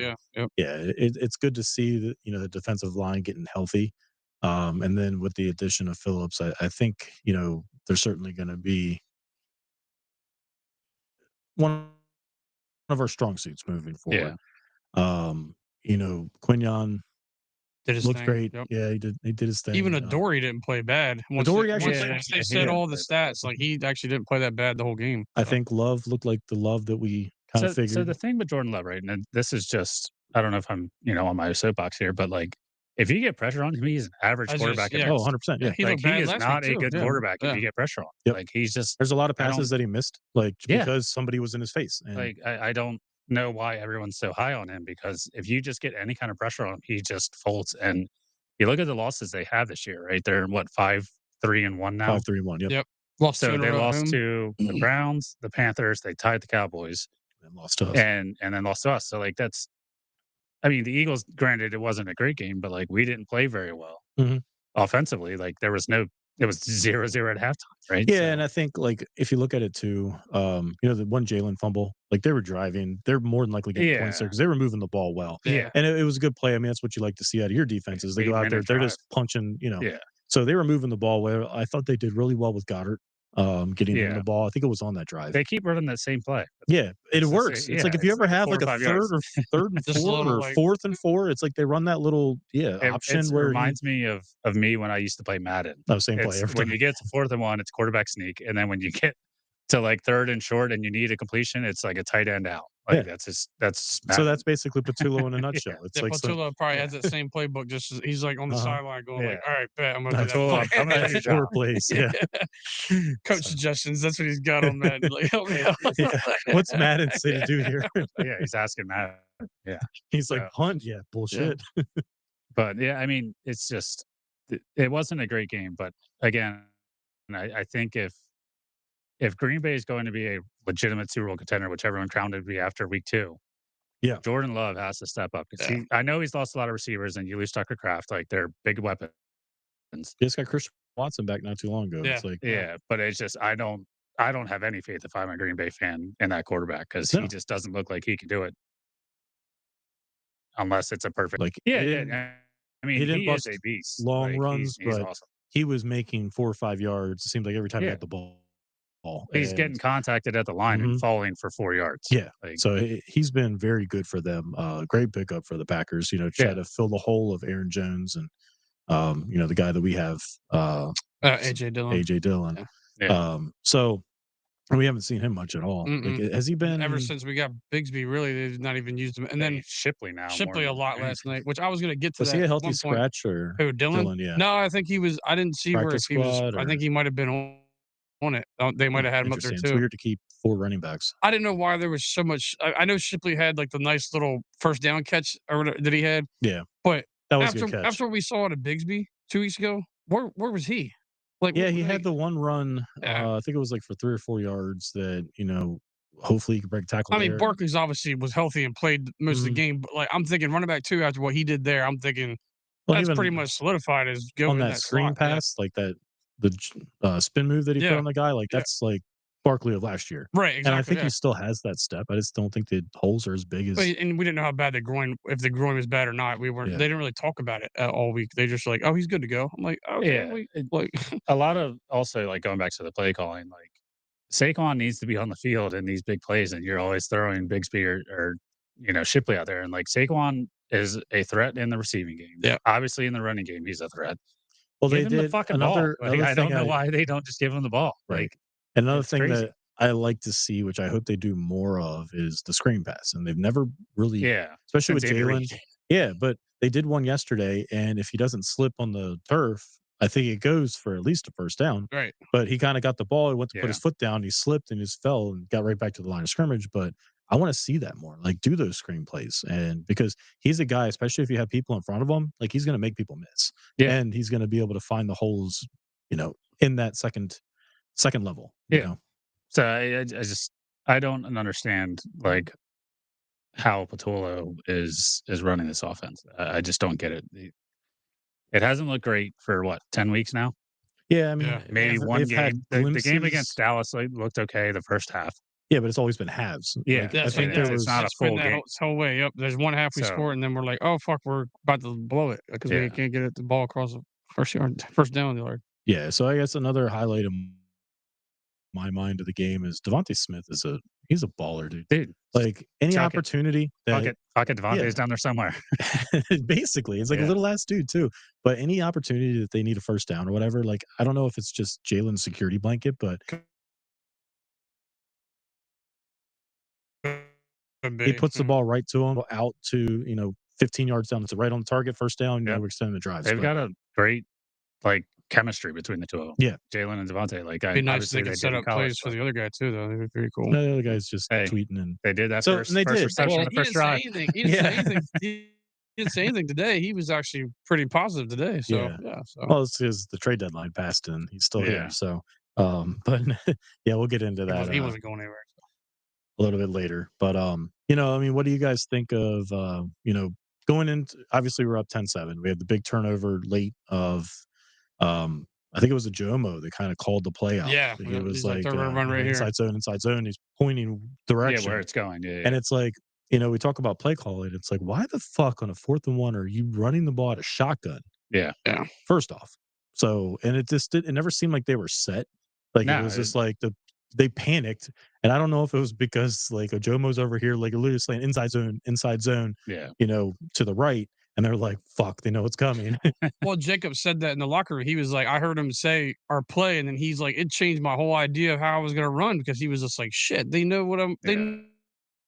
It's good to see that the defensive line getting healthy. And then with the addition of Phillips, I think, they're certainly going to be one of our strong suits moving forward. Quinyon looked great. Yep. Yeah, he did his thing. Even Adoree didn't play bad. Adoree actually they said all the stats. Like he actually didn't play that bad the whole game. I think Love looked like the Love that we kind of figured. So the thing with Jordan Love, right? And this is just, I don't know if I'm, on my soapbox here, but like, if you get pressure on him, he's an average quarterback. 100%. Yeah. He is not a good quarterback if you get pressure on him. Like he's just. There's a lot of passes that he missed, because somebody was in his face. And I don't know why everyone's so high on him, because if you just get any kind of pressure on him, he just folds. And you look at the losses they have this year, right? They're 5-3-1 now. 5-3-1. Yep. So they lost to the Browns, the Panthers. They tied the Cowboys. And lost to us. And then lost to us. So that's. I mean, the Eagles, granted, it wasn't a great game, but we didn't play very well offensively. Like it was 0-0 at halftime, right? Yeah, and I think if you look at it too, the one Jalen fumble, they were driving, they're more than likely getting points there because they were moving the ball well. Yeah, and it was a good play. I mean, that's what you like to see out of your defenses. They go out there, they're just punching. So they were moving the ball well. I thought they did really well with Goddard. getting him Yeah. the ball. I think it was on that drive. They keep running that same play. Yeah, it It's the works. same- It's like yeah, if you it's ever like have 4 like or a 5 yards. third and Just a 4 little, or like- fourth and 4, it's like they run that little option It where reminds me of me when I used to play Madden. same play It's every when time. you get to 4th and 1, it's quarterback sneak, and then when you get to like 3rd and short and you need a completion, it's like a tight end out. Like Yeah. that's So Madden. that's basically Patullo in a nutshell. It's Yeah, like some, Patullo probably yeah. has that same playbook. Just he's like on the Uh-huh. sideline going like, Yeah. "All right, bet I'm gonna do that." Patullo, play." I'm gonna do your 4 job. plays. Yeah. Coach So- suggestions. That's what he's got on that. Like, help me out. Yeah. What's Madden say to do here? Yeah, he's asking that. He's like, Yeah. punt? Yeah, bullshit. But yeah, I mean, it's just it wasn't a great game. But again, I think if Green Bay is going to be a legitimate Super Bowl contender, which everyone crowned it to be after week 2, Yeah. Jordan Love has to step up because Yeah. I know he's lost a lot of receivers, and you lose Tucker Kraft, like they're big weapons. Just got Christian Watson back not too long ago. Yeah. It's like, Yeah, but it's just I don't have any faith if I'm a Green Bay fan in that quarterback because No. he just doesn't look like he can do it unless it's a perfect. like Yeah, he yeah. didn't- I mean, didn't he is bust a beast. long Like, runs, he's but awesome. he was making 4 or 5 yards. It seemed like every time he Yeah. had the ball. He's And- getting contacted at the line and Mhm. falling for 4 yards. Yeah. Like, So he's been very good for them. Great pickup for the Packers. Try Yeah. to fill the hole of Aaron Jones and the guy that we have, AJ Dillon. AJ Dillon. Yeah. So we haven't seen him much at all. Like, Mm-mm. has he been Ever since we got Bigsby, really, they've not even used him. And then Shipley now. Shipley more a lot than last night, which I was going to get to Was that he a at healthy one point. scratch or Who, Dillon? Yeah. No, I think he was. I didn't see where if Practice he was. squad I think or- he might have been on it. They might have had him up there Interesting. It's too. weird to keep 4 running backs. I didn't know why there was so much. I know Shipley had like the nice little first down catch or whatever that he had. Yeah. But That was a good catch. after we saw it at Bigsby 2 weeks ago, where was he? Like, Yeah, what- he like, had the one run. Yeah. I think it was like for 3 or 4 yards that, hopefully he could break a tackle. I mean, there. Barkley's obviously was healthy and played most of the Mhm. game, but like I'm thinking running back 2 after what he did there, I'm thinking Well, that's even pretty much solidified as going on in that screen slot, yeah. pass, like that the spin move that he put Yeah. on the guy, like Yeah. that's like Barkley of last year. Right, And I exactly. think he still has that step. I just don't think the holes are as big as And we didn't know how bad if the groin was bad or not. We weren't. Yeah. They didn't really talk about it all week. They just like, oh, he's good to go. I'm like, okay, Yeah. like a lot of also like going back to the play calling, like Saquon needs to be on the field in these big plays, and you're always throwing Bigsby or Shipley out there, and like Saquon is a threat in the receiving game. Yeah. Obviously in the running game, he's a threat. well, Give they him did the fucking another ball. Like, I thing don't know why they don't just give him the ball. Right. Like Another it's thing crazy. that I like to see, which I hope they do more of, is the screen pass. And they've never really, yeah, especially with since Andy Jalen. Reid. Yeah, but they did one yesterday, and if he doesn't slip on the turf, I think it goes for at least a first down. right. But he kind of got the ball, he went to put Yeah. his foot down, he slipped and just fell and got right back to the line of scrimmage. But I want to see that more. Like, do those screen plays. And because he's a guy, especially if you have people in front of him, like he's going to make people miss. Yeah. And he's going to be able to find the holes, in that second level. you Yeah. know? So I don't understand like how Patullo is running this offense. I just don't get it. It hasn't looked great for 10 weeks now. Yeah, I mean, Yeah. Maybe they've one had game. The game glimpses. against Dallas looked okay the first half. Yeah, but it's always been halves. Yeah, Like, That's I think what- there it's was not a It's been full that game. whole way. Yep. There's one half we So- score, and then we're like, oh fuck, we're about to blow it because Yeah. we can't get the ball across the first down yard. Yeah, so I guess another highlight of my mind of the game is Devontae Smith he's a baller, dude. Dude, Like any Chuck it. opportunity fuck that it. Devontae's down there somewhere. basically it's like a Yeah. little ass dude too. But any opportunity that they need a first down or whatever, like I don't know if it's just Jalen's security blanket, but he puts the ball right to him, out to 15 yards down. It's right on the target, first down. Yep. We're extending the drives. They've but- got a great chemistry between the two of them. Yeah. Jalen and Devontae. Like Be nice obviously if they did could set in up college, plays for but the other guy too, though. That'd be pretty cool. No, the other guy's just Hey. tweeting and They did that So- first, and they first did. reception Well, on the first drive. He didn't say anything. He didn't say anything today. He was actually pretty positive today. So Yeah. So well, it's because the trade deadline passed and he's still Yeah. here. So, but yeah, we'll get into that. he wasn't going anywhere. A little bit later. But I mean, what do you guys think of going into obviously we're up 10-7. We had the big turnover late of I think it was a Jomo that kind of called the play out. Yeah, It was he's like, like "They're gonna run right here." inside zone. He's pointing direction. Yeah, where it's going. Yeah, And it's like, we talk about play calling. It's like, why the fuck on a 4th and 1 are you running the ball at a shotgun? Yeah. Yeah. First off. So, and it never seemed like they were set. Like, it No, was just like they panicked, and I don't know if it was because, like, Ojomo's over here, like, literally slaying inside zone, yeah, to the right, and they're like, "Fuck, they know what's coming." Well, Jacob said that in the locker room. He was like, I heard him say our play, and then he's like, it changed my whole idea of how I was gonna run because he was just like, shit, they know what I'm. They yeah.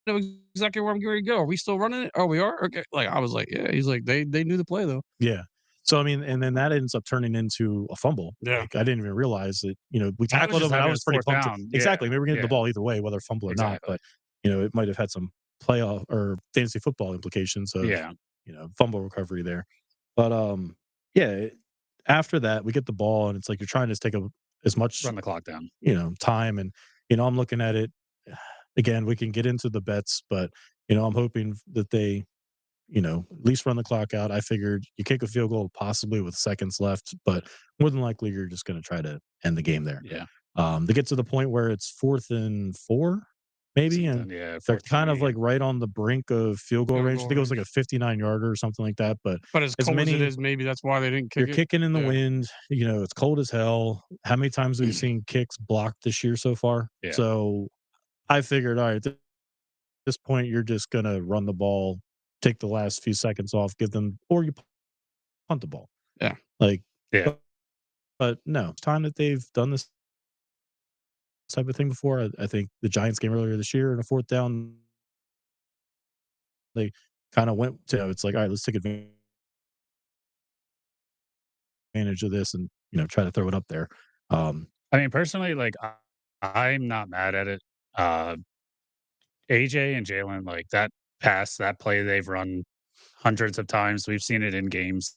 know exactly where I'm going to go. Are we still running it? Oh, we are. Okay. Like I was like, yeah. He's like, they knew the play though. Yeah. So, I mean, and then that ends up turning into a fumble. Yeah. Like, I didn't even realize that, we I was tackled just them, and I happy it was was pretty 4th pumped. down. Exactly. We were getting the Yeah, ball either way, whether fumble or not, exactly. but, it might have had some playoff or fantasy football implications of, Yeah, fumble recovery there. But, yeah, after that, we get the ball, and it's like you're trying to take as much, run the clock down. time. And, I'm looking at it again. We can get into the bets, but, I'm hoping that they, at least run the clock out. I figured you kick a field goal possibly with seconds left, but more than likely you're just going to try to end the game there. Yeah, They get to the point where it's 4th and 4, maybe, and something. Yeah, they're 4th kind of 3. like right on the brink of field goal Field range. I goal think it was like range. a 59-yarder or something like that. But But as as cold as it many, is, maybe that's why they didn't you're kick it. kicking in the Yeah. wind. It's cold as hell. How many times have we seen kicks blocked this year so far? Yeah. So I figured, all right, at this point, you're just gonna run the ball, take the last few seconds off, give them, or you punt the ball. Yeah. Like, Yeah, but no, it's time that they've done this type of thing before. I think the Giants game earlier this year in a 4th down, they kind of went to, it's like, all right, let's take advantage of this and, try to throw it up there. I mean, personally, like I'm not mad at it. Uh, AJ and Jalen, like that pass, that play, they've run hundreds of times. We've seen it in games.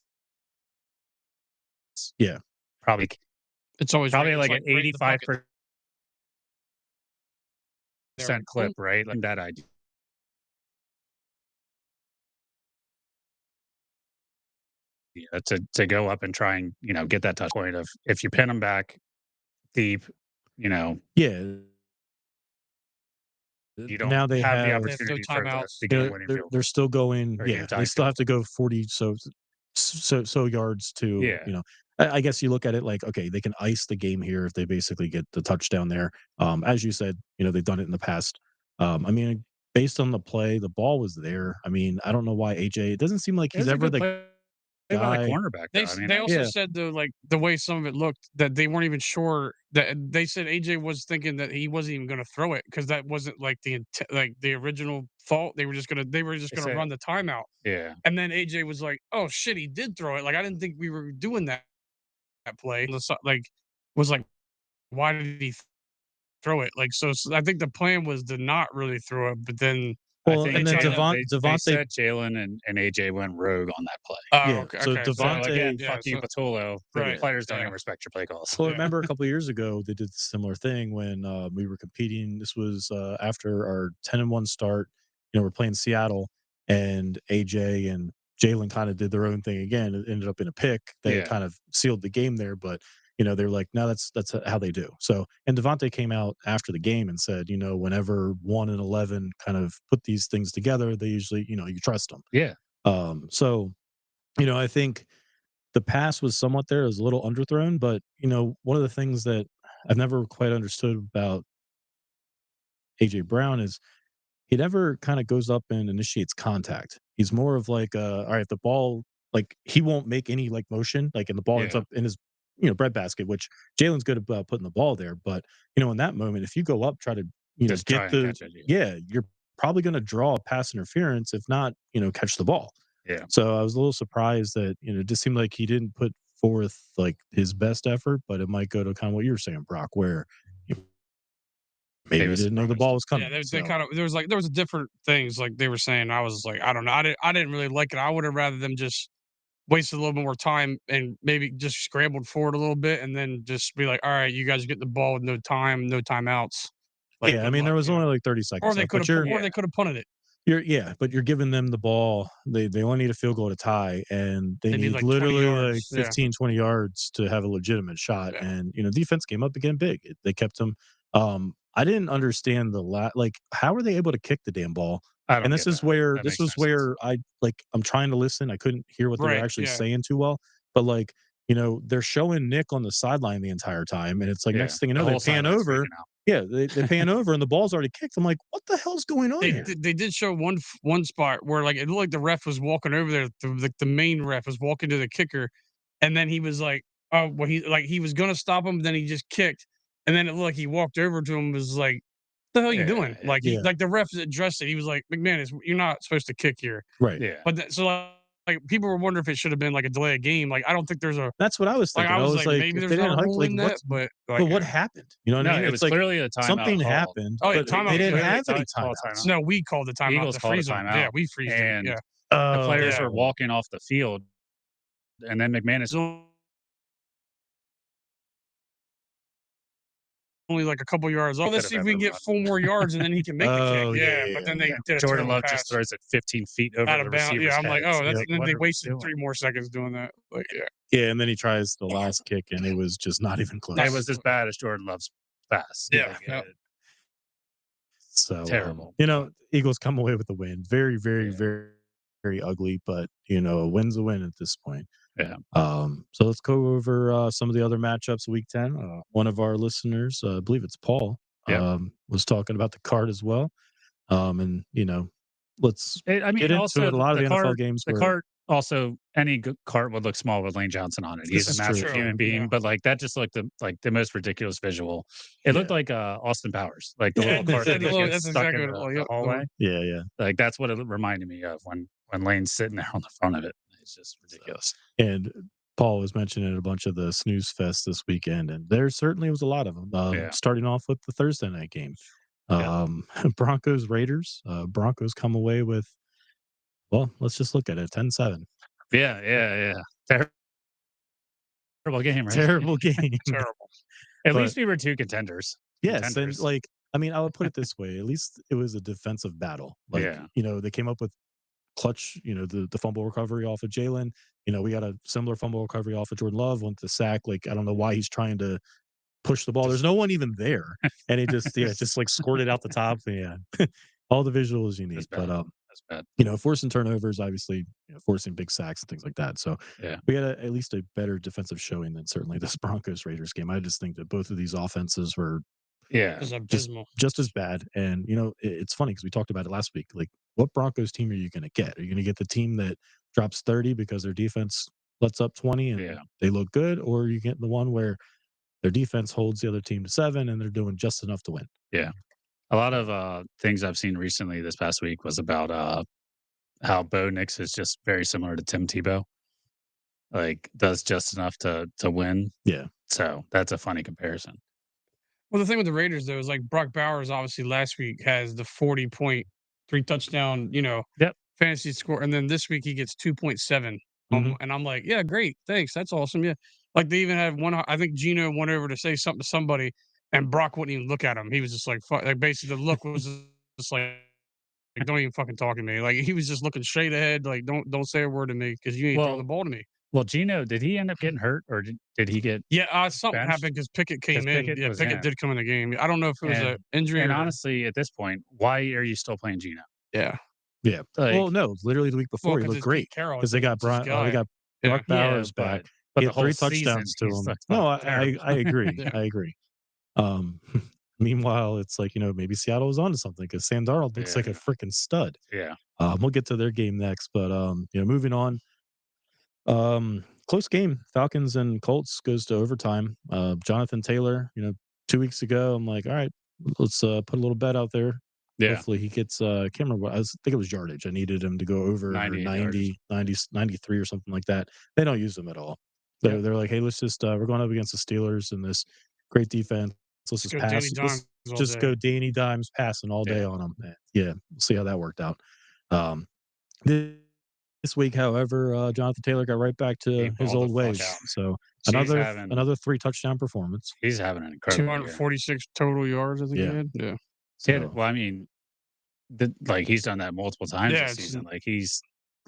Yeah. Probably, It's always probably right, like it's an right in the bucket 85% there. clip, right? Like that idea. To go up and try and get that touch point of if you pin them back deep, Yeah. you don't Now they have the have, They have no opportunity for timeouts. the game winning they're, field they're still going. or game Yeah. They tying still field have to go 40 so yards to, goal. Yeah, I guess you look at it like, okay, they can ice the game here if they basically get the touchdown there. As you said, they've done it in the past. I mean, based on the play, the ball was there. I mean, I don't know why AJ, it doesn't seem like it he's was a ever good the play by the guy. cornerback. Though. I mean, They also Yeah. said though, like the way some of it looked, that they weren't even sure that they said AJ was thinking that he wasn't even going to throw it because that wasn't like like the original thought. They were just gonna they said, run the timeout, yeah, and then AJ was like, "Oh shit, he did throw it." Like I didn't think we were doing that play. And like was like, why did he throw it? Like so I think the plan was to not really throw it, but then I Well, think and then they Devontae, said Jalen and AJ went rogue on that play. oh yeah. okay, So okay, So again, Devontae, yeah, fuck you, so Patullo. The right, players don't yeah, even respect your play calls. well, yeah, remember a couple of years ago they did a similar thing when we were competing. This was after our 10-1 start. We're playing Seattle, and AJ and Jalen kind of did their own thing again. It ended up in a pick that Yeah, kind of sealed the game there. But they're like, no, that's how they do. So, and Devontae came out after the game and said, whenever 1 and 11 kind of put these things together, they usually, you trust them. yeah. So, I think the pass was somewhat there. It was a little underthrown, but one of the things that I've never quite understood about AJ Brown is he never kind of goes up and initiates contact. He's more of like, all right, the ball, like he won't make any like motion, like, and the ball ends Yeah. up in his, breadbasket, which Jalen's good about putting the ball there. But in that moment, if you go up, try to, Just get try and the, catch it. yeah, you're probably going to draw a pass interference, if not, catch the ball. Yeah. So I was a little surprised that, it just seemed like he didn't put forth like his best effort, but it might go to kind of what you were saying, Brock, where you maybe he was didn't know the surprised. ball was yeah. coming. They kind of there was different things like they were saying. I was like, I don't know, I didn't really like it. I would have rather them just wasted a little bit more time and maybe just scrambled forward a little bit and then just be like, all right, you guys get the ball with no time, no timeouts. Like Yeah, I good mean, there luck, was only like 30 or seconds they left, could but have, or they could have punted it. but you're giving them the ball. They only need a field goal to tie, and they They need need like 20 literally like yards. Yeah. 15, 20 yards to have a legitimate shot. Yeah. And defense came up again big. They kept them. I didn't understand like how were they able to kick the damn ball? I don't And get that. That this makes was no sense. where I'm trying to listen. I couldn't hear what they were Right. actually Yeah. saying too well. But like they're showing Nick on the sideline the entire time, and it's like Yeah, next thing you the know, they whole pan sideline over. freaking out. Yeah, they pan over, and the ball's already kicked. I'm like, what the hell's going on here? They did show one spot where like it looked like the ref was walking over there. The main ref was walking to the kicker, and then he was like, "Oh, well, he was gonna stop him, then he just kicked, and then it looked like he walked over to him, and was like, "What the hell you doing?" Yeah, Like yeah. like the ref addressed it. He was like, "McManus, you're not supposed to kick here." Right. Yeah. But so like people were wondering if it should have been like a delay of game. Like I don't think there's a That's what I was like thinking. I I was was like like, maybe if there's they not didn't a hike, rule like, in that, but but what happened? You know what I No, mean? it It's was like clearly a timeout something call. happened, Oh, yeah, but timeout. they didn't Clearly have any call timeouts. timeout. no, we called the timeout Eagles to called a freeze them. timeout, Yeah, we freezed them. and Yeah. the players yeah. were walking off the field, and then McManus Only like a couple yards off. Let's could see have if we can ever get 4 more yards and then he can make the Oh, kick. yeah, Yeah, but then yeah. they did a Jordan terrible Love pass just throws it 15 feet over out the of bounds. receiver's Yeah, I'm like, head. oh, that's Like, then what they are we wasted doing? 3 more seconds doing that. Like, yeah. Yeah, and then he tries the last kick, and it was just not even close. It was as bad as Jordan Love's pass. Yeah, Like, yep. So Terrible. Eagles come away with the win. Very, very, Yeah. very, very ugly, but a win's a win at this point. Yeah. So let's go over some of the other matchups. Week 10. One of our listeners, I believe it's Paul, Yep. was talking about the card as well. And let's I mean, get into also it. A lot of the the NFL games the were cart also any cart would look small with Lane Johnson on it. He's This a is true. massive human being, Yeah. but like that just looked the most ridiculous visual. It looked Yeah. like Austin Powers, like the Yeah, little cart that that's just gets that's stuck exactly in what it the, was. the Yep. hallway. Yeah. Like that's what it reminded me of when Lane's sitting there on the front of it. It's just ridiculous. And Paul was mentioning a bunch of the snooze fest this weekend, and there certainly was a lot of them. Yeah. Starting off with the Thursday night game, Yeah. Broncos Raiders. Broncos come away with, well, let's just look at it, 10-7. Yeah. Terrible game, right? Terrible game. Terrible. At But- least we were two contenders. Yes, and Contenders. like, I mean, I would put it this way: at least it was a defensive battle. Like, Yeah. they came up with clutch. The fumble recovery off of Jalen. We got a similar fumble recovery off of Jordan Love. Went to sack. Like, I don't know why he's trying to push the ball. There's no one even there, and it just like squirted out the top. Yeah, all the visuals you need. That's But bad. That's bad. forcing turnovers, obviously, forcing big sacks and things like that. So Yeah. we had at least a better defensive showing than certainly this Broncos Raiders game. I just think that both of these offenses were Yeah. It's abysmal. just as bad. And it's funny because we talked about it last week. Like, what Broncos team are you going to get? Are you going to get the team that drops 30 because their defense lets up 20 and Yeah. they look good, or are you getting the one where their defense holds the other team to 7 and they're doing just enough to win? A lot of things I've seen recently this past week was about how Bo Nix is just very similar to Tim Tebow. Like does just enough to win. Yeah. So that's a funny comparison. Well, the thing with the Raiders though is like Brock Bowers obviously last week has the 40-point 3 touchdown, Yep. fantasy score, and then this week he gets 2.7. Mhm. And I'm like, yeah, great, thanks, that's awesome. Yeah, like they even had one. I think Gino went over to say something to somebody, and Brock wouldn't even look at him. He was just like, like basically the look was just like don't even fucking talk to me. Like he was just looking straight ahead. Like don't say a word to me because you ain't throwing Well, the ball to me. Well, Gino, did he end up getting hurt or did he get Yeah, something benched? happened because Pickett came 'Cause in. Pickett Yeah, was Pickett in. did come in the game. I don't know if it was an injury And or honestly, at this point, why are you still playing Gino? yeah. Yeah. Like, Well, no, literally the week before he 'cause looked it's great Pete Carroll, because they got it's his Brock guy. Bowers back. but He the had whole 3 season, touchdowns to he's him. looked No, terrible. I agree. Yeah. I agree. Meanwhile, it's like, maybe Seattle was onto something because Sam Darnold looks like a Yeah. freaking stud. Yeah. We'll get to their game next, but moving on. Close game. Falcons and Colts goes to overtime. Jonathan Taylor, 2 weeks ago, I'm like, all right, let's put a little bet out there. Yeah. Hopefully he gets I can't remember I think it was yardage. I needed him to go over 98 90, 93 or something like that. They don't use them at all. They're like, hey, let's just we're going up against the Steelers and this great defense. Let's just Go pass. Danny Let's Dimes all just day. go Danny Dimes passing all day Yeah. on them. Yeah, we'll see how that worked out. This week, however, Jonathan Taylor got right back He to his balled the old fuck ways. out. So He's another 3 touchdown performance. He's having an incredible year. 246 total yards, I think Yeah. he had. Yeah. Yeah, So, well, I mean, he's done that multiple times Yeah, this it's- season. Like he's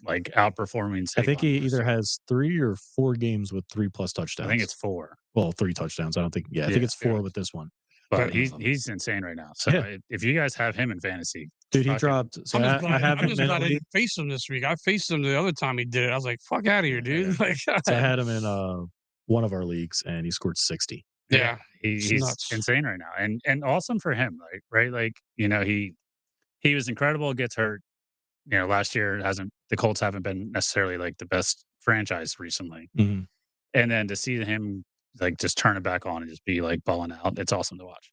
like outperforming. I think he Saquon either this year. has 3 or 4 games with 3+ touchdowns. I think it's 4. 3 touchdowns. I don't think. Yeah, I think Yeah, it's 4 yeah. with this one. But But, he's insane right now. So Yeah. if you guys have him in fantasy, Dude, he fucking- dropped. So I'm I just glad, have I'm him just glad I mentally. didn't face him this week. I faced him the other time he did it. I was like, fuck out of here, dude. Yeah. Like, So I had him in one of our leagues, and he scored 60. Yeah, he's nuts. insane right now, and awesome for him, right? Like he was incredible. Gets hurt. Last year the Colts haven't been necessarily like the best franchise recently, Mhm. and then to see him like just turn it back on and just be like balling out, it's awesome to watch.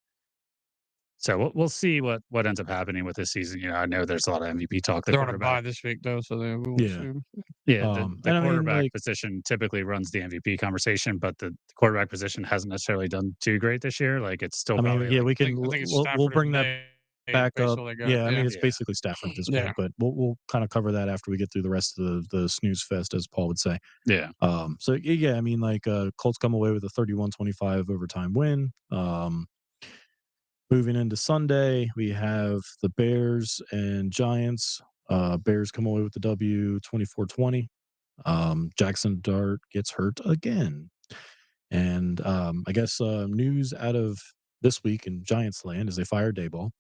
So we'll see what ends up happening with this season. I know there's a lot of MVP talk. The They're on a quarterback, bye this week though, so we won't Yeah. see. yeah, And the I mean, quarterback like, position typically runs the MVP conversation, but the quarterback position hasn't necessarily done too great this year. Like it's still I mean, probably yeah, like, we I can. think it's We'll Stafford bring that back based up. on what they got. Yeah, I mean, it's Yeah. basically Stafford at this Yeah. point, but we'll kind of cover that after we get through the rest of the snooze fest, as Paul would say. yeah, So yeah, I mean, like, Colts come away with a 31-25 overtime win. Moving into Sunday, we have the Bears and Giants. Bears come away with the W 24-20. Jackson Dart gets hurt again. And I guess news out of this week in Giants land is they fired Dayball.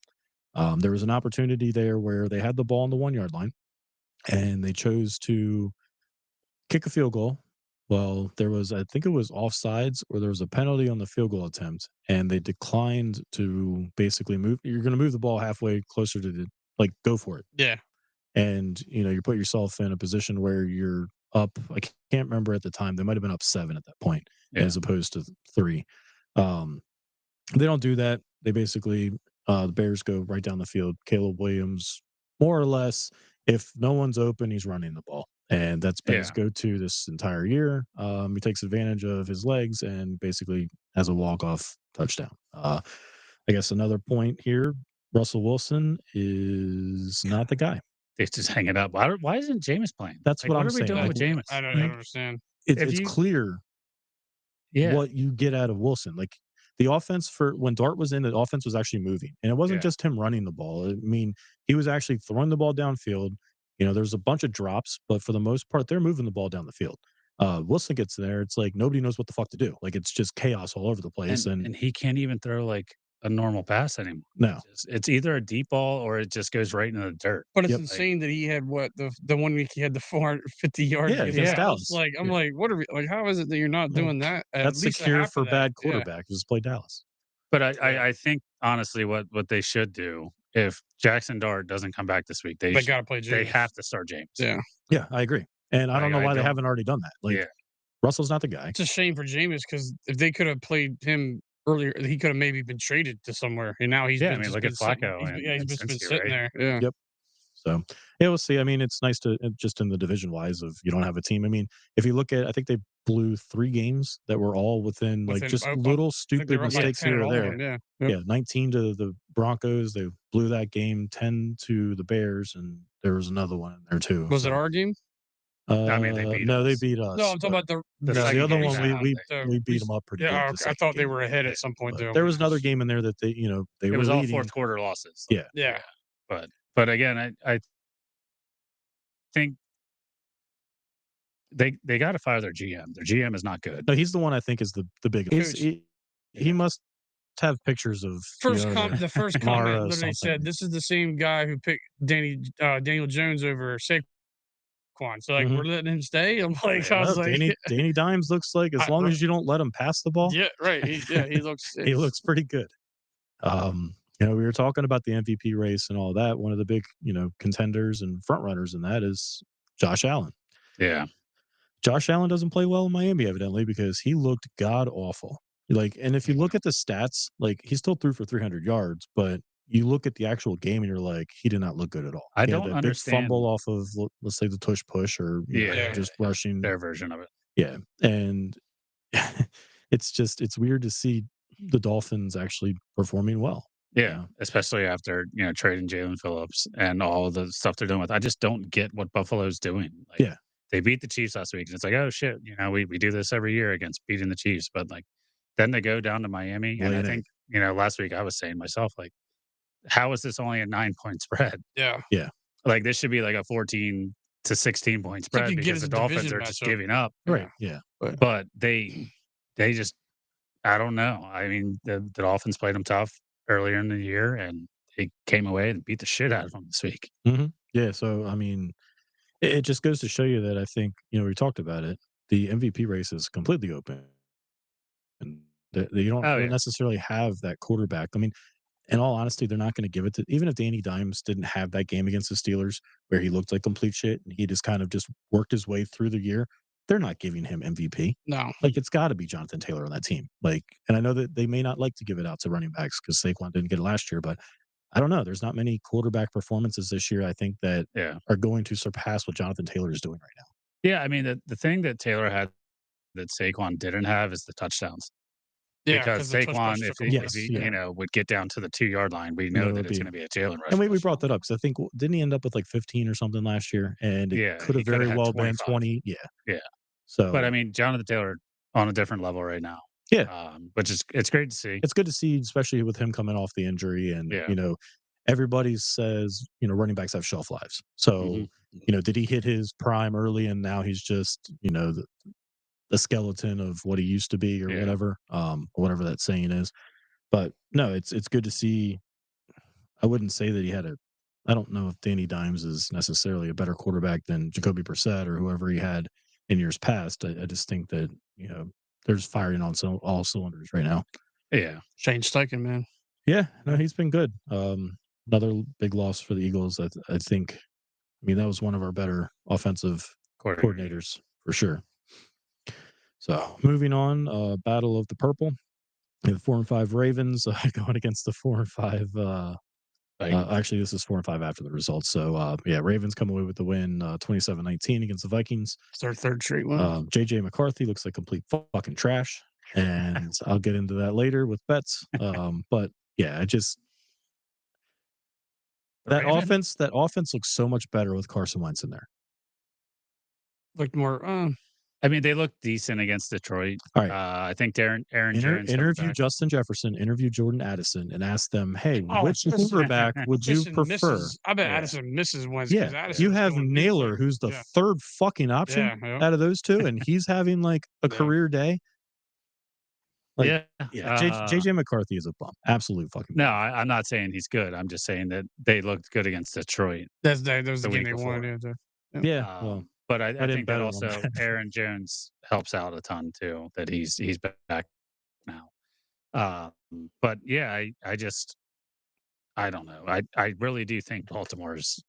There was an opportunity there where they had the ball on the 1 yard line and they chose to kick a field goal. Well, I think it was offsides or there was a penalty on the field goal attempt, and they declined to basically move. You're going to move the ball halfway closer to go for it. Yeah. And, you put yourself in a position where you're up. I can't remember at the time. They might have been up 7 at that point as opposed to 3. They don't do that. They basically, the Bears go right down the field. Caleb Williams, more or less, if no one's open, he's running the ball. And that's been his go-to this entire year. He takes advantage of his legs and basically has a walk-off touchdown. I guess another point here, Russell Wilson is not the guy. They just hang it up. Why isn't Jameis playing? That's Like, what what I'm are we saying. doing with Jameis? I don't understand. It's clear what you get out of Wilson. Like, the offense when Dart was in, the offense was actually moving. And it wasn't just him running the ball. I mean, he was actually throwing the ball downfield. There's a bunch of drops, but for the most part, they're moving the ball down the field. Wilson gets there. It's like nobody knows what the fuck to do. Like, it's just chaos all over the place. And he can't even throw like a normal pass anymore. No. It's either a deep ball or it just goes right into the dirt. But it's insane that he had the 1 week he had the 450 yards against Dallas. Like, I'm like, what are we like? How is it that you're not doing that? That's the cure for bad quarterbacks. Just play Dallas. But I think honestly, what they should do if Jackson Dart doesn't come back this week, they got to play James. They have to start James. Yeah, I agree. And I don't know why they haven't already done that. Like, Russell's not the guy. It's a shame for Jameis because if they could have played him earlier, he could have maybe been traded to somewhere. And now he's been look at Flacco. He's just been sitting there. Yeah. Yep. So we'll see. I mean, it's nice to just in the division wise of you don't have a team. I mean, if you look at, I think they blew 3 games that were all within just little stupid mistakes here or there. Yeah. 19 to the Broncos. They blew that game. 10 to the Bears, and there was another one in there too. Was it our game? I mean, they beat no, us. they beat us. No, I'm talking about the other one. We we beat them up pretty good. Yeah, I thought they were ahead at some point. Though There was another game in there that they It were was all leading. fourth quarter losses. Yeah. But again, I think they got to fire their GM. Their GM is not good. No, he's the one I think is the biggest. He must have pictures of the first comment literally said, "This is the same guy who picked Daniel Jones over Saquon." So like we're letting him stay. I'm like, I was like, Danny Dimes looks like as long as you don't let him pass the ball. Yeah, right. He looks he looks pretty good. We were talking about the MVP race and all that. One of the big, contenders and front runners in that is Josh Allen. Yeah. Josh Allen doesn't play well in Miami, evidently, because he looked god awful. Like, and if you look at the stats, like he still threw for 300 yards, but you look at the actual game and you're like, he did not look good at all. I he don't had that understand. Big fumble off of, let's say, the tush push or just rushing their version of it. Yeah, and it's weird to see the Dolphins actually performing well. Yeah, especially after trading Jalen Phillips and all of the stuff they're doing with. I just don't get what Buffalo's doing. Like, they beat the Chiefs last week, and it's like, oh shit, we do this every year against beating the Chiefs, but like then they go down to Miami, and I think last week I was saying to myself, like, how is this only a 9-point spread? Yeah. Like this should be like a 14 to 16 point spread because the Dolphins are just giving up. Right. Yeah. But they just, I don't know. I mean, the Dolphins played them tough earlier in the year, and they came away and beat the shit out of them this week. Mm-hmm. Yeah. So I mean, it just goes to show you that I think we talked about it. The MVP race is completely open. You don't Oh, yeah. necessarily have that quarterback. I mean, in all honesty, they're not going to give it to even if Danny Dimes didn't have that game against the Steelers where he looked like complete shit and he just kind of just worked his way through the year. They're not giving him MVP. No. Like it's got to be Jonathan Taylor on that team. Like, and I know that they may not like to give it out to running backs because Saquon didn't get it last year, but I don't know. There's not many quarterback performances this year. I think that Yeah. are going to surpass what Jonathan Taylor is doing right now. Yeah. I mean, the thing that Taylor had that Saquon didn't have is the touchdowns. Yeah, Because the touchdowns Saquon, if took he, him if away. he Yes, Yeah. would get down to the 2-yard line, we know it that would it's be. going to be a Jalen Rush. And we touchdown. brought that up because I think didn't he end up with like 15 or something last year, and it Yeah, could he have coulda very had well been 25. 20. Yeah. Yeah. So, But I mean, Jonathan Taylor on a different level right now. yeah, Which is it's great to see. it's good to see, especially with him coming off the injury, and Yeah. everybody says running backs have shelf lives. So Mhm. did he hit his prime early, and now he's just the skeleton of what he used to be, or Yeah. whatever that saying is. But no, it's good to see. I wouldn't say that he had I don't know if Danny Dimes is necessarily a better quarterback than Jacoby Brissett or whoever he had in years past. I just think that they're just firing on all cylinders right now. Yeah. Shane Steichen, man. Yeah, no, he's been good. Another big loss for the Eagles. I think. I mean, that was one of our better offensive coordinators for sure. So moving on, Battle of the Purple. The 4-5 Ravens going against the 4-5. Actually, this is 4-5 after the results. So Ravens come away with the win, 27-19 against the Vikings. It's their third straight win. JJ McCarthy looks like complete fucking trash, and I'll get into that later with bets. But yeah, that offense looks so much better with Carson Wentz in there. Looked more. I mean, they look decent against Detroit. All right. I think Aaron Jones interview Justin Jefferson, interview Jordan Addison, and ask them, hey, which Addison- quarterback would you Addison prefer? misses- I bet Yeah. Addison misses Wentz. Yeah, Addison's you have doing Naylor, beautifully. who's the Yeah. third fucking option Yeah. out of those two, and he's having like a Yeah. career day. Like, yeah. JJ McCarthy is a bum. Absolute fucking No, bum. I'm not saying he's good. I'm just saying that they looked good against Detroit. That was the The game week they before. won. Yeah, well, but I didn't think bet that on also that. Aaron Jones helps out a ton too. That he's back now. But yeah, I don't know. I really do think Baltimore's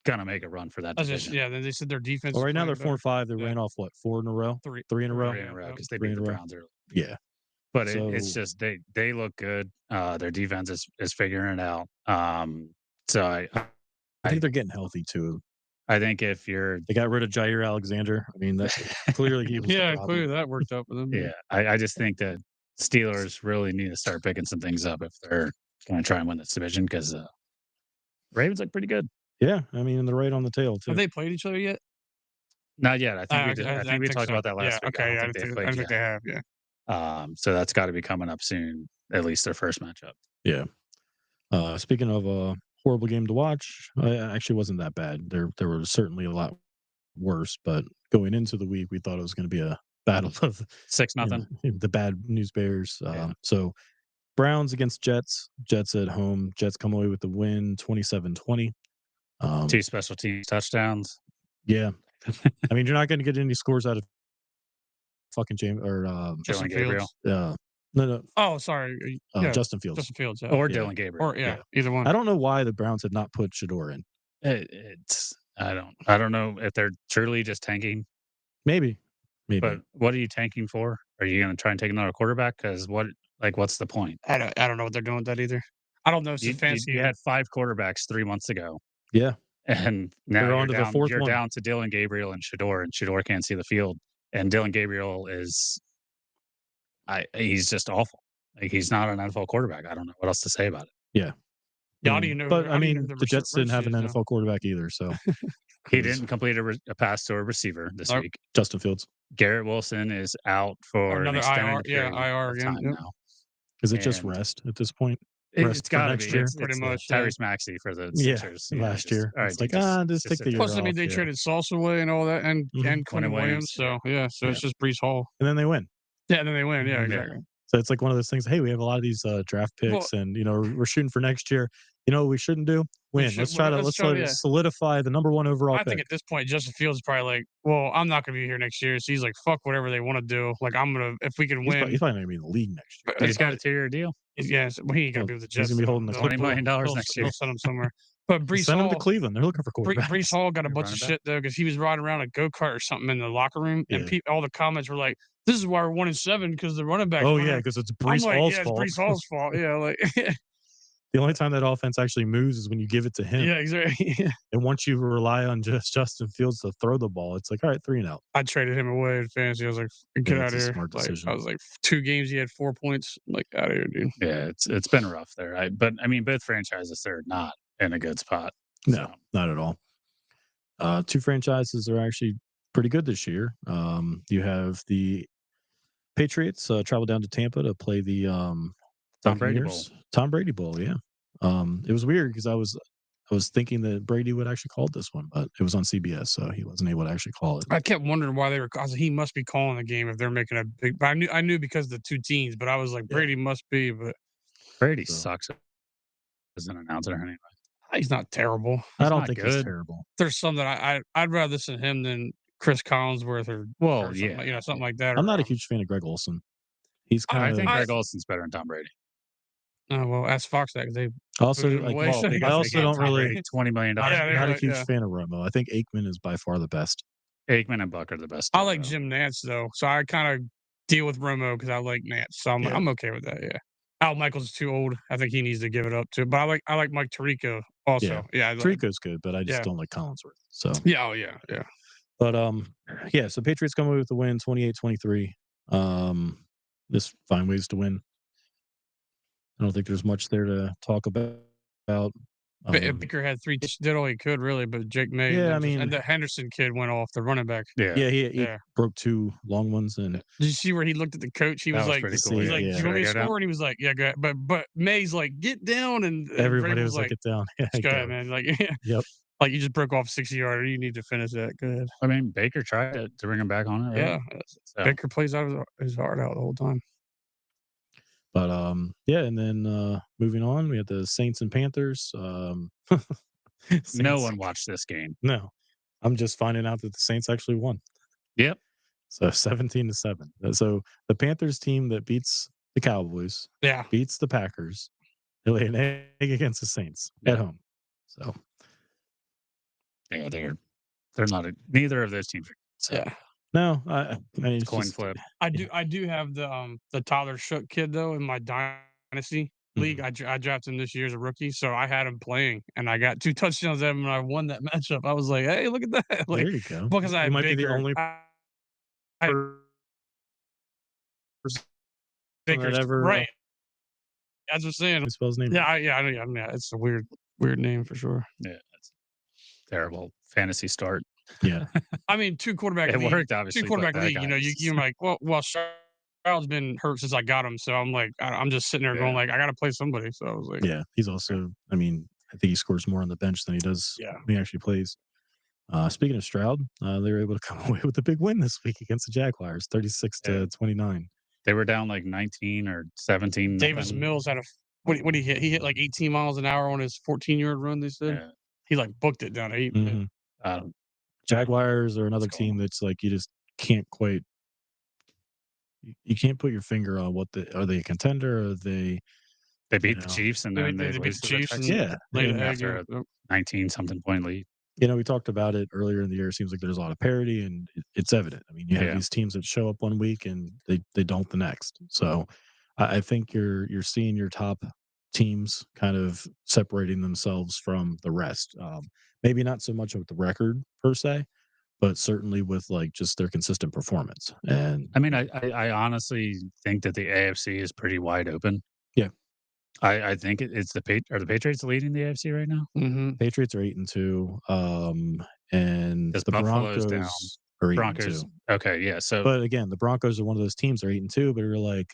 gonna make a run for that division. They said their defense. Well, right now they're playing 4-5. They Yeah. ran off what, 4 in a row? Three. 3 in a row? Three in a row because they Three beat in the a row. Browns early. Yeah. But So- it's just they look good. Their defense is figuring it out. So I think they're getting healthy too. I think if you're They got rid of Jair Alexander. I mean, that's clearly he was the problem. Clearly that worked out for them. yeah, I just think that Steelers really need to start picking some things up if they're going to try and win this division because Ravens look pretty good. Yeah, I mean, and they're right on the tail too. Have they played each other yet? Not yet. I think I we talked so. about that last week. Okay, I don't think they've played think they yet. have. Yeah. So that's got to be coming up soon. At least their first matchup. Yeah. Speaking of a horrible game to watch, it actually wasn't that bad. There were certainly a lot worse, but going into the week, we thought it was going to be a battle of 6-0. the bad news bears. Yeah. So Browns against Jets. Jets at home. Jets come away with the win, 27-20. 2 special teams touchdowns. Yeah. I mean, you're not going to get any scores out of fucking James or Justin Gabriel no. Oh, sorry. Justin Fields. Justin Fields. Yeah. or Yeah. Dylan Gabriel. Or either one. I don't know why the Browns had not put Shador in. It's I don't know if they're truly just tanking. Maybe. But what are you tanking for? Are you going to try and take another quarterback? Because what's the point? I don't know what they're doing with that either. I don't know. It's just fancy. You had 5 quarterbacks 3 months ago, Yeah. and now They're you're on to the down, fourth you're one. down to Dylan Gabriel and Shador can't see the field, and Dylan Gabriel is he's just awful. Like he's not an NFL quarterback. I don't know what else to say about it. Yeah. How do you know? But how I do you mean, know the Jets didn't have an versus- NFL quarterback either. So He didn't complete a pass to a receiver this Nope. week. Justin Fields. Garrett Wilson is out for Another an extended IR. Yeah, period IR of again. time Yep. now. Is it just And- rest at this point? Rest It's for got to next be. year? It's Pretty the much, yeah. Tyrese Maxey for the Yeah, Sixers. last year. All right, It's like, dude, just take the year Plus, I off. mean, they yeah. traded Salsa away and all that, and Mhm. Quinn Quinn Williams. Williams, So yeah, so it's just Brees Hall. And then they win. Yeah, and then they win. Yeah, Yeah. exactly. So it's like one of those things. Hey, we have a lot of these draft picks, and we're shooting for next year. You know what we shouldn't do? Win. Let's try to solidify the number one overall I pick. think at this point, Justin Fields is probably like, well, I'm not going to be here next year. So he's like, fuck whatever they want to do. Like, I'm going to, if we can win. He's probably not going to be in the league next year. He's got a 2-year deal. Yeah, well, he ain't going to be with the Jets. He's going to be holding the $20 million next year. They'll send him somewhere. But Brees send Hall, him to Cleveland. They're looking for quarterbacks. Brees Hall got a bunch of shit, though, because he was riding around a go-kart or something in the locker room. And all the comments were like, this is why we're 1-7 because the running back. Oh, yeah, because it's Brees Hall's fault. It's Brees Hall's fault. Yeah, like. The only time that offense actually moves is when you give it to him. Yeah, exactly. Yeah. And once you rely on just Justin Fields to throw the ball, it's like, all right, 3-0. I traded him away in fantasy. I was like, get out of here. Smart decision. I was like, 2 games, he had 4 points. I'm like, out of here, dude. Yeah, it's been rough there. But I mean, both franchises, they're not in a good spot. No, not at all. 2 franchises are actually pretty good this year. You have the Patriots travel down to Tampa to play the Tom Brady Bowl. Tom Brady Bowl, yeah. It was weird because I was thinking that Brady would actually call this one, but it was on CBS, so he wasn't able to actually call it. I kept wondering why they were. He must be calling the game if they're making a big. But I knew because of the 2 teams, but I was like, Brady must be. But Brady sucks as an announcer anyway. He's not terrible. I don't think he's terrible. There's some that I'd rather listen to him than Chris Collinsworth or something like that. I'm not a huge fan of Greg Olson. I think Greg Olson's better than Tom Brady. Oh well, ask Fox that they also I also don't really $20 million. I'm not a huge fan of Romo. I think Aikman is by far the best. Aikman and Buck are the best. I like Jim Nantz though, so I kind of deal with Romo because I like Nantz, so I'm okay with that. Yeah, Al Michaels is too old. I think he needs to give it up too. But I like Mike Tirico also. Yeah, Tirico's good, but I just don't like Collinsworth. So yeah. But so Patriots come away with the win, 28-23. This fine ways to win. I don't think there's much there to talk about. Baker had 3, did all he could really, but Jake May. Yeah, and the Henderson kid went off, the running back. Yeah, he broke 2 long ones. And did you see where he looked at the coach? He was like, cool. he's like, "Do you want me to score?" And he was like, "Yeah, go ahead." But May's like, "Get down!" And everybody was like, "Get down!" Yeah, go ahead, man. Like, yep. Like you just broke off 60-yarder. You need to finish that. Go ahead. I mean, Baker tried to bring him back on it. Right? Yeah, so. Baker plays out his heart out the whole time. But and then moving on, we had the Saints and Panthers. Saints. No one watched this game. No, I'm just finding out that the Saints actually won. Yep. So 17-7. So the Panthers team that beats the Cowboys, beats the Packers, they lay an egg against the Saints at home. So yeah, they're not neither of those teams. Yeah. No, I mean, coin flip. I do have the Tyler Shook kid though in my dynasty league. I drafted him this year as a rookie, so I had him playing, and I got 2 touchdowns at him, and I won that matchup. I was like, hey, look at that! Like, there you go. Because I might Baker, be the only. Baker, right? As I'm saying, I spell his name. Yeah, I mean, it's a weird name for sure. Yeah, it's terrible fantasy start. Yeah, I mean, 2 quarterback. It worked obviously. 2 quarterback league. You know, you're like, well, Stroud's been hurt since I got him, so I'm like, I'm just sitting there going like, I got to play somebody. So I was like, yeah, he's also. I mean, I think he scores more on the bench than he does when he actually plays. Speaking of Stroud, they were able to come away with a big win this week against the Jaguars, 36-29. They were down like 19 or 17. Davis Mills had what did he hit? He hit like 18 miles an hour on his 14-yard run. They said he like booked it down to 8. Mm-hmm. Jaguars are another team that's like you just can't quite. You can't put your finger on are they a contender? Or are they? They beat the Chiefs and then they beat the Chiefs. After a 19-something point lead. You know, we talked about it earlier in the year. It seems like there's a lot of parity, and it's evident. I mean, you have these teams that show up one week and they don't the next. So, I think you're seeing your top teams kind of separating themselves from the rest. Maybe not so much with the record per se, but certainly with like just their consistent performance. And I mean, I honestly think that the AFC is pretty wide open. Yeah. I think it's the Patriots leading the AFC right now? Mm-hmm. Patriots are 8-2, and the Broncos down. are 8-2. Okay, yeah. So, but again, the Broncos are one of those teams that are 8-2, but are like,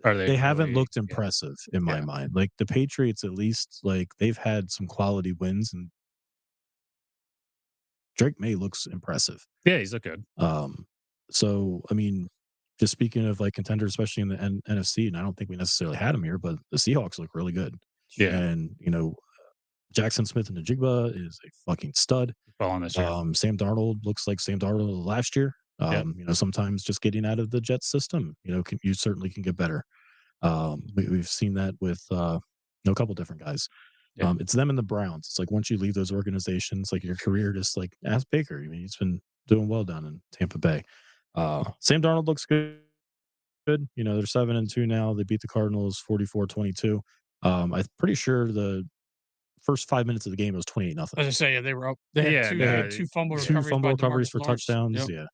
they haven't looked impressive in my mind. Like the Patriots, at least, like they've had some quality wins, and Drake May looks impressive. Yeah, he's looked good. So I mean, just speaking of like contenders, especially in the NFC, and I don't think we necessarily had them here, but the Seahawks look really good. Yeah, And Jackson Smith and Najigba is a fucking stud. balling this year. Sam Darnold looks like Sam Darnold last year. Yep. Sometimes just getting out of the Jets system, you certainly can get better. We've seen that with a couple different guys. Yeah. It's them and the Browns. It's like once you leave those organizations, like your career, just like ask Baker. I mean, he's been doing well down in Tampa Bay. Sam Darnold looks good. They're 7-2 now. They beat the Cardinals 44-22. I'm pretty sure the first 5 minutes of the game was 28-0. As I say, yeah, they were up. They had two fumble Two recoveries, fumble by recoveries DeMarcus for Lawrence. touchdowns. Yep. Yeah.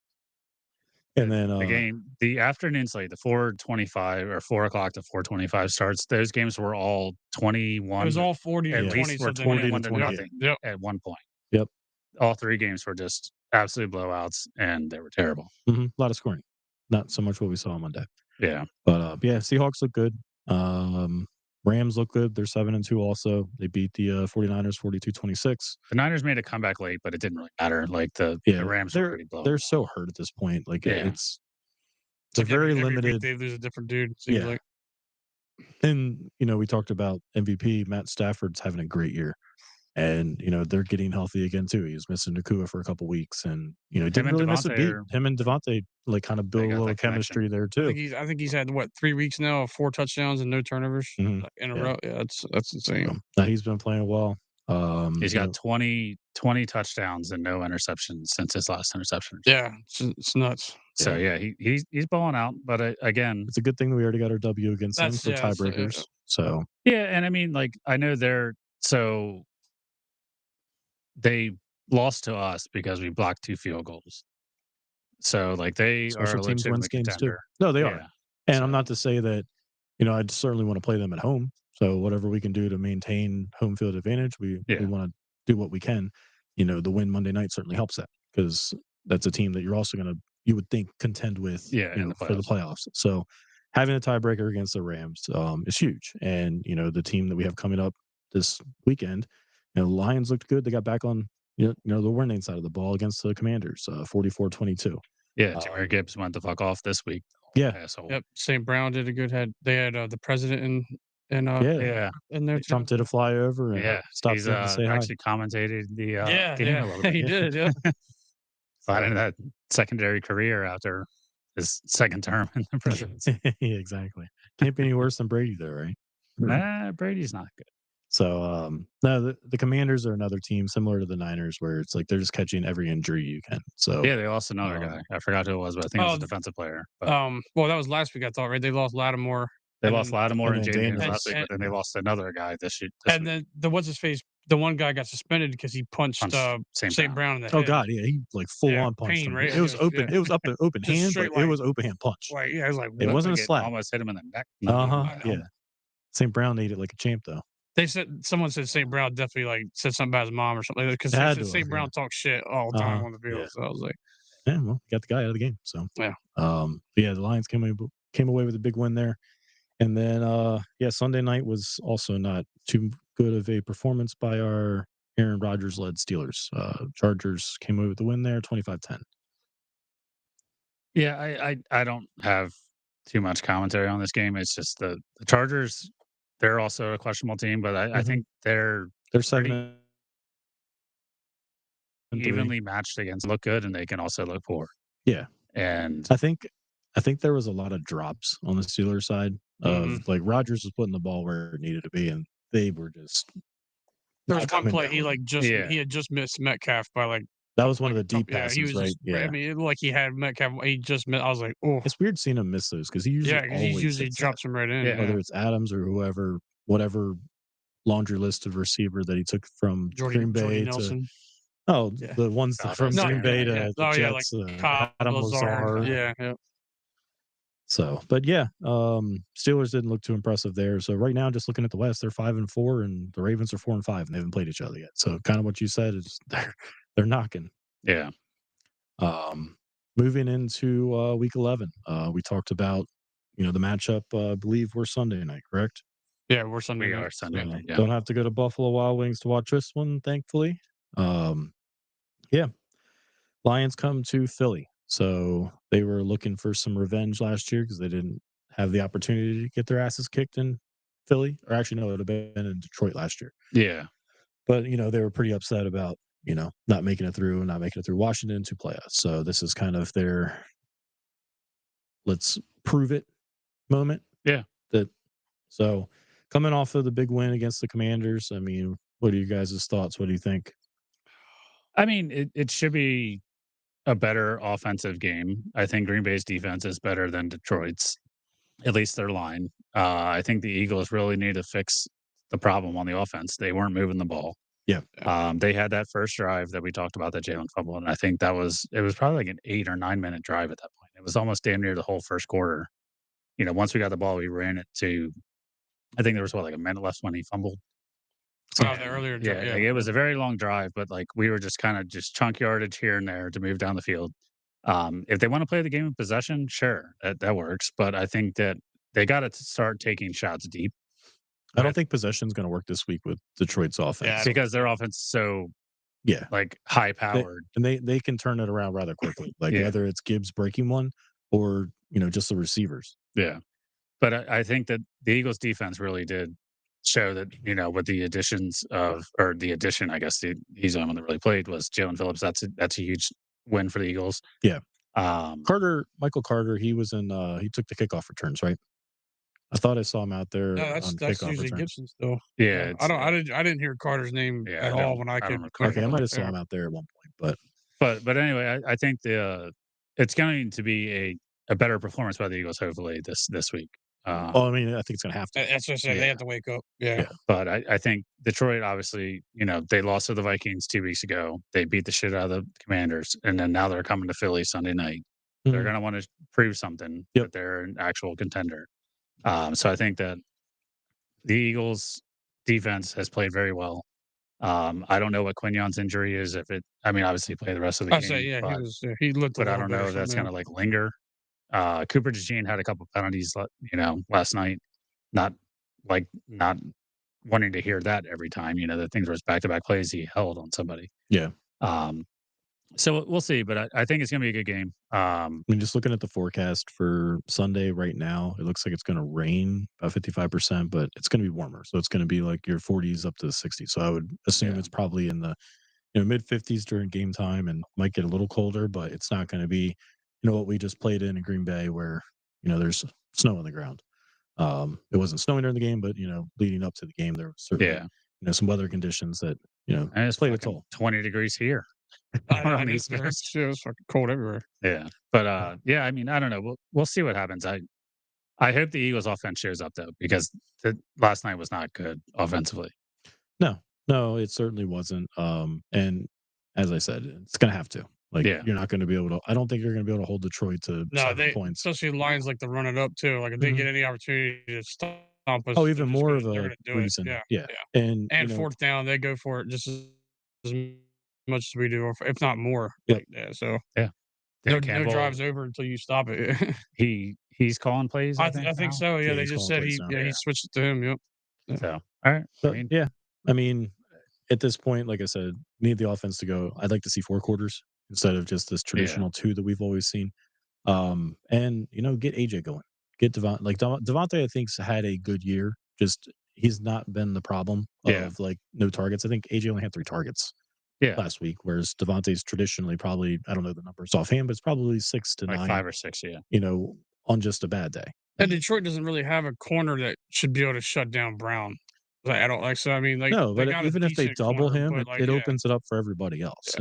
And then the game, the afternoon slate, the 4:25 or 4 o'clock to 4:25 starts. Those games were all 21. It was all 40 at and least 20 were something. 21 to 20. nothing Yep. at one point. Yep. All three games were just absolute blowouts, and they were terrible. A lot of scoring. Not so much what we saw on Monday. Yeah. But Seahawks look good. Rams look good. They're 7-2 also. They beat the 49ers 42-26. The Niners made a comeback late, but it didn't really matter. Like the Rams were pretty blown. They're so hurt at this point. Like it's a like very every limited. week they lose a different dude. It seems like. And we talked about MVP. Matt Stafford's having a great year, and they're getting healthy again too. He was missing Nakua for a couple weeks, and didn't really miss a beat. Him and Devontae like kind of build a little chemistry there too. I think he's had 3 weeks now of 4 touchdowns and no turnovers in a row. Yeah, that's insane. He's been playing well. He's got 20 touchdowns and no interceptions since his last interception. Yeah, it's nuts. So he's balling out, but again, it's a good thing that we already got our W against them for tiebreakers. So and I mean, like I know they lost to us because we blocked 2 field goals. So like they special are a teams wins games contender. too. No, they are. And I'm not to say that I'd certainly want to play them at home. So whatever we can do to maintain home field advantage, we want to do what we can. The win Monday night certainly helps that because that's a team that you're also going to, you would think, contend with for the playoffs. So having a tiebreaker against the Rams is huge. And, the team that we have coming up this weekend, the Lions looked good. They got back on, the winning side of the ball against the Commanders, 44-22. Yeah, Jahmyr Gibbs went the fuck off this week. Yeah. Asshole. Yep. St. Brown did a good head. They had the president in there. Trump did a flyover and stopped he's to say actually commentated the game a little bit. He did, yeah. Finding that secondary career after his second term in the presidency. Yeah, exactly. Can't be any worse than Brady though, right? Nah, Brady's not good. So no, the Commanders are another team similar to the Niners where it's like they're just catching every injury you can. So yeah, they lost another guy. I forgot who it was, but I think it was a defensive player. But, well, that was last week, I thought, right? They lost Lattimore. They lost Lattimore and James last week, and but then they lost another guy this week. And then what's his face? The one guy got suspended because he punched St. Brown in the head. Oh God, yeah, he like full on punched him. Right? It was open. It was up an open hand, but it was open hand punch. Right? Yeah, I was like, it wasn't a slap. Almost hit him in the neck. Yeah. St. Brown ate it like a champ, though. Someone said St. Brown definitely said something about his mom or something like that because St. Brown talks shit all the time on the field. So I was like, yeah, well, got the guy out of the game. So the Lions came away with a big win there. And then Sunday night was also not too good of a performance by our Aaron Rodgers led Steelers. Chargers came away with the win there, 25-10. Yeah, I don't have too much commentary on this game. It's just the Chargers. They're also a questionable team, but I think they're 7 evenly matched against look good, and they can also look poor. Yeah, and I think there was a lot of drops on the Steelers side of like Rodgers was putting the ball where it needed to be, and they were just. There was one play he had just missed Metcalf by like. That was one of the deep passes, he was right? I mean, like he had Metcalf. He just missed. I was like, oh. It's weird seeing him miss those because he usually drops him right in. Yeah. Whether it's Adams or whatever laundry list of receiver that he took from Green Bay to. The ones from Green Bay to the Jets. Like Adam Lazar. Yeah. So, but Steelers didn't look too impressive there. So right now, just looking at the West, they're 5-4, and the Ravens are 4-5, and they haven't played each other yet. So, kind of what you said is they're knocking. Yeah. Moving into week 11, we talked about the matchup. I believe we're Sunday night, correct? Yeah, we're Sunday. We are Sunday night. Yeah. Don't have to go to Buffalo Wild Wings to watch this one, thankfully. Lions come to Philly. So they were looking for some revenge last year because they didn't have the opportunity to get their asses kicked in Philly, or actually no, it would have been in Detroit last year. Yeah. But they were pretty upset about not making it through, Washington to play us. So this is kind of their let's prove it moment. Yeah. That so coming off of the big win against the Commanders, I mean, what are you guys' thoughts? What do you think? I mean, it should be a better offensive game. I think Green Bay's defense is better than Detroit's, at least their line. I think the Eagles really need to fix the problem on the offense. They weren't moving the ball. Yeah. They had that first drive that we talked about, that Jalen fumble, and I think it was probably like an 8 or 9 minute drive at that point. It was almost damn near the whole first quarter. Once we got the ball, we ran it to, I think there was like a minute left when he fumbled. The earlier drive. Yeah, like, it was a very long drive, but like we were just kind of just chunk yardage here and there to move down the field. If they want to play the game of possession, sure, that works. But I think that they got to start taking shots deep. I don't think possession's going to work this week with Detroit's offense. Because their offense is so like high powered, and they can turn it around rather quickly. Like whether it's Gibbs breaking one or just the receivers. Yeah, but I think that the Eagles' defense really did show that with the additions or the addition, I guess he's the only one that really played, was Jalen Phillips. That's a huge win for the Eagles. Yeah. Michael Carter, he was in he took the kickoff returns, right? I thought I saw him out there. No, that's usually returns. Gibson still. Yeah, I didn't hear Carter's name at all when I could. Okay, I might have saw him out there at one point, but anyway, I think it's going to be a better performance by the Eagles hopefully this week. I mean, I think it's going to have to. That's what I said. They have to wake up. Yeah. But I think Detroit, obviously, they lost to the Vikings 2 weeks ago. They beat the shit out of the Commanders, and then now they're coming to Philly Sunday night. Mm-hmm. They're going to want to prove something that they're an actual contender. So I think that the Eagles' defense has played very well. I don't know what Quignon's injury is. Obviously, he played the rest of the game. He looked. But I don't know if that's going to like linger. Cooper DeJean had a couple penalties, last night. Not wanting to hear that every time. The things were back-to-back plays he held on somebody. Yeah. So we'll see, but I think it's going to be a good game. I mean, just looking at the forecast for Sunday right now, it looks like it's going to rain about 55%, but it's going to be warmer. So it's going to be like your 40s up to the 60s. So I would assume it's probably in the mid 50s during game time, and might get a little colder, but it's not going to be what we just played in Green Bay where there's snow on the ground. It wasn't snowing during the game, but leading up to the game there was certainly some weather conditions that and it's played a toll. 20 degrees here. On the East Coast. It was fucking cold everywhere. Yeah, but I mean, I don't know. We'll see what happens. I hope the Eagles' offense shows up though, because last night was not good offensively. No, it certainly wasn't. And as I said, it's gonna have to. Like, you're not going to be able to. I don't think you're going to be able to hold Detroit to 7 points. Especially lines like to run it up too. Like if they get any opportunity to stomp us. Oh, even more of a reason. Yeah. And fourth down, they go for it just as much as we do, or if not more. Yep. So no drives over until you stop it. he's calling plays. I think so. Yeah, they just said he switched it to him. Yep. So all right. So, I mean, at this point, like I said, need the offense to go. I'd like to see 4 quarters instead of just this traditional 2 that we've always seen. And get AJ going. Get Devontae. Like Devontae, I think's had a good year. Just he's not been the problem of like no targets. I think AJ only had 3 targets last week, whereas Devontae's traditionally probably, I don't know the numbers offhand, but it's probably 6 to 9. 5 or 6, on just a bad day. And Detroit doesn't really have a corner that should be able to shut down Brown. I don't like so. I mean, like no, but even if they double him, it opens it up for everybody else.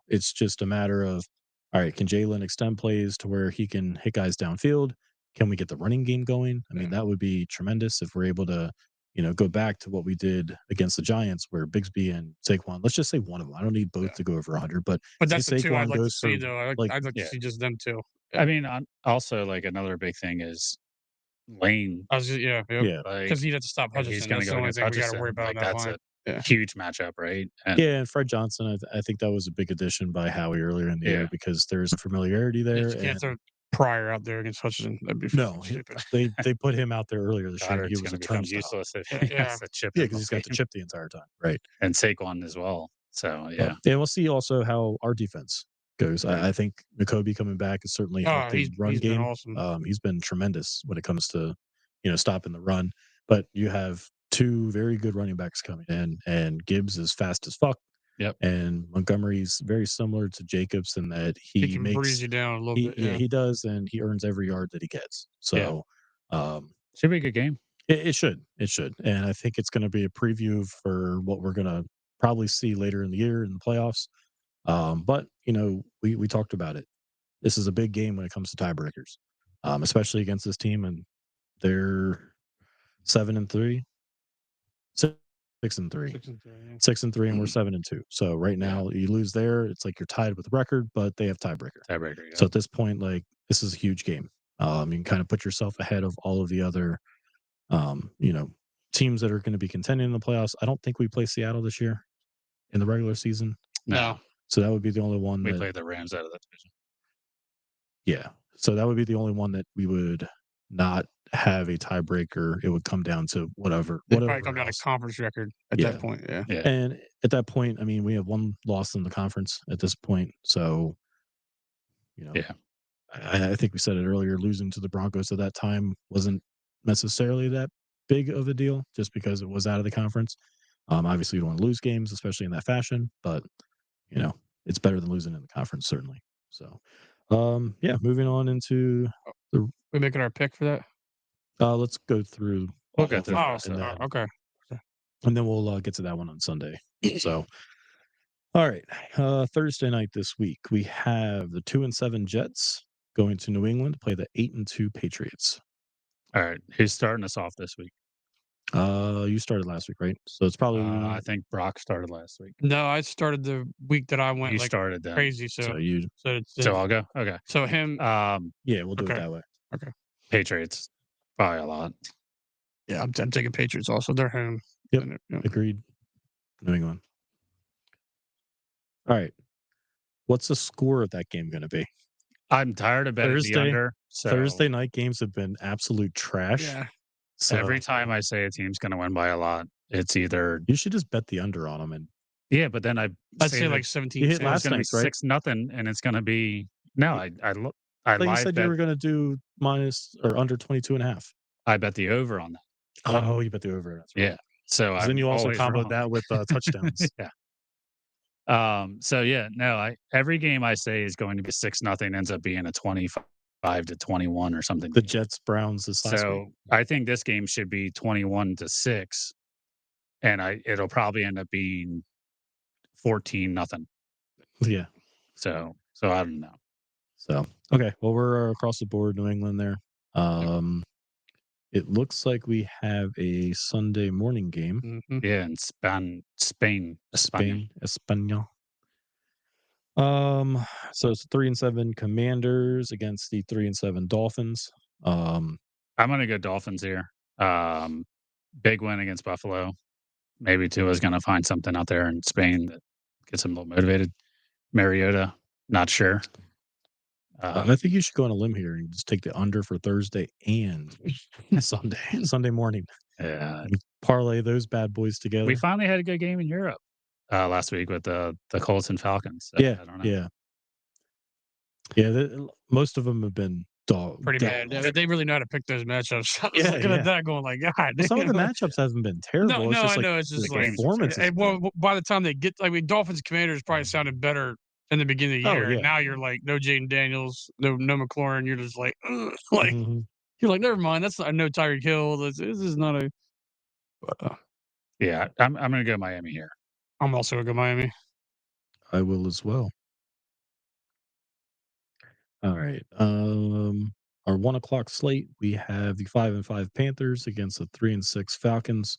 It's just a matter of, all right, can Jalen extend plays to where he can hit guys downfield? Can we get the running game going? I mean, that would be tremendous if we're able to, go back to what we did against the Giants, where Bigsby and Saquon. Let's just say one of them. I don't need both to go over 100, but that's the 2 I'd like to goes see, though. I'd like to see just them 2. I mean, also like another big thing is Lane. Because he'd have to stop Hutchinson. He's going to go against Hutchinson. We got to worry about that's line. a huge matchup, right? And Fred Johnson, I think that was a big addition by Howie earlier in the year because there's familiarity there. You can't throw Pryor out there against Hutchinson. That'd be stupid. they put him out there earlier this year. He was a become useless if he has to chip. Yeah, because he's got to chip the entire time, right? And Saquon as well. So and we'll see also how our defense goes. I think Nakobe coming back has certainly helped the run he's been game. awesome. He's been tremendous when it comes to stopping the run. But you have two very good running backs coming in, and Gibbs is fast as fuck. Yep. And Montgomery's very similar to Jacobs in that He can breeze you down a little bit. Yeah, he does, and he earns every yard that he gets. So, should be a good game. It should, and I think it's going to be a preview for what we're going to probably see later in the year in the playoffs. But we talked about it. This is a big game when it comes to tiebreakers, especially against this team, and they're 7-3, 6-3, 6-3, and we're 7-2. So right now, you lose there, it's like you're tied with the record, but they have tiebreaker. Yeah. So at this point, like this is a huge game. You can kind of put yourself ahead of all of the other, teams that are going to be contending in the playoffs. I don't think we play Seattle this year in the regular season. No. So that would be the only one we played the Rams out of that division. Yeah. So that would be the only one that we would not have a tiebreaker. It would come down to whatever. It'd probably come down to conference record at that point. Yeah. And at that point, I mean, we have one loss in the conference at this point. So, I think we said it earlier, losing to the Broncos at that time wasn't necessarily that big of a deal just because it was out of the conference. Obviously, you don't want to lose games, especially in that fashion, but, it's better than losing in the conference, certainly. So, moving on into we making our pick for that. Let's go through. We'll get through. Okay. And then we'll get to that one on Sunday. So, all right. Thursday night this week, we have the 2-7 Jets going to New England to play the 8-2 Patriots. All right. Who's starting us off this week? You started last week, right? So it's probably. I think Brock started last week. No, I started the week that I went. You started then. Crazy. So I'll go. Okay. So him. Yeah, we'll do it that way. Okay. Patriots, probably a lot. Yeah, I'm taking Patriots also. They're home. Yep. Agreed. New England. All right. What's the score of that game going to be? I'm tired of betting the under. So Thursday night games have been absolute trash. Yeah. So every time I say a team's going to win by a lot, it's either you should just bet the under on them. And but then I'd say like 17. You hit last night, right? 6-0, and it's going to be I you said you were going to do minus or under 22.5. I bet the over on that. Oh, you bet the over. That's right. Yeah. So then you also comboed that with touchdowns. Yeah. Every game I say is going to be 6-0 ends up being a 25-21 or something. The Jets Browns this last week. I think this game should be 21-6, and it'll probably end up being 14-0. Yeah. So I don't know. So okay, well we're across the board, New England there. It looks like we have a Sunday morning game. Mm-hmm. Yeah, in Spain. Español. So it's 3-7 Commanders against the 3-7 Dolphins. I'm gonna go Dolphins here. Big win against Buffalo. Maybe Tua's gonna find something out there in Spain that gets him a little motivated. Mariota, not sure. I think you should go on a limb here and just take the under for Thursday and Sunday morning. Yeah, parlay those bad boys together. We finally had a good game in Europe last week with the Colts and Falcons. So I don't know. Yeah. Most of them have been pretty bad. Yeah, they really know how to pick those matchups. I was looking at that, going like, God. Some of the matchups haven't been terrible. No, I know. It's just like performance. Well, by the time they get, Dolphins Commanders probably sounded better in the beginning of the year. And now you're like, no Jaden Daniels, no McLaurin. You're just like, you're like, never mind. That's no Tyreek Hill. This is not a. Yeah, I'm going to go Miami here. I'm also going to go Miami. I will as well. All right. Our 1:00 slate, we have the 5-5 Panthers against the 3-6 Falcons.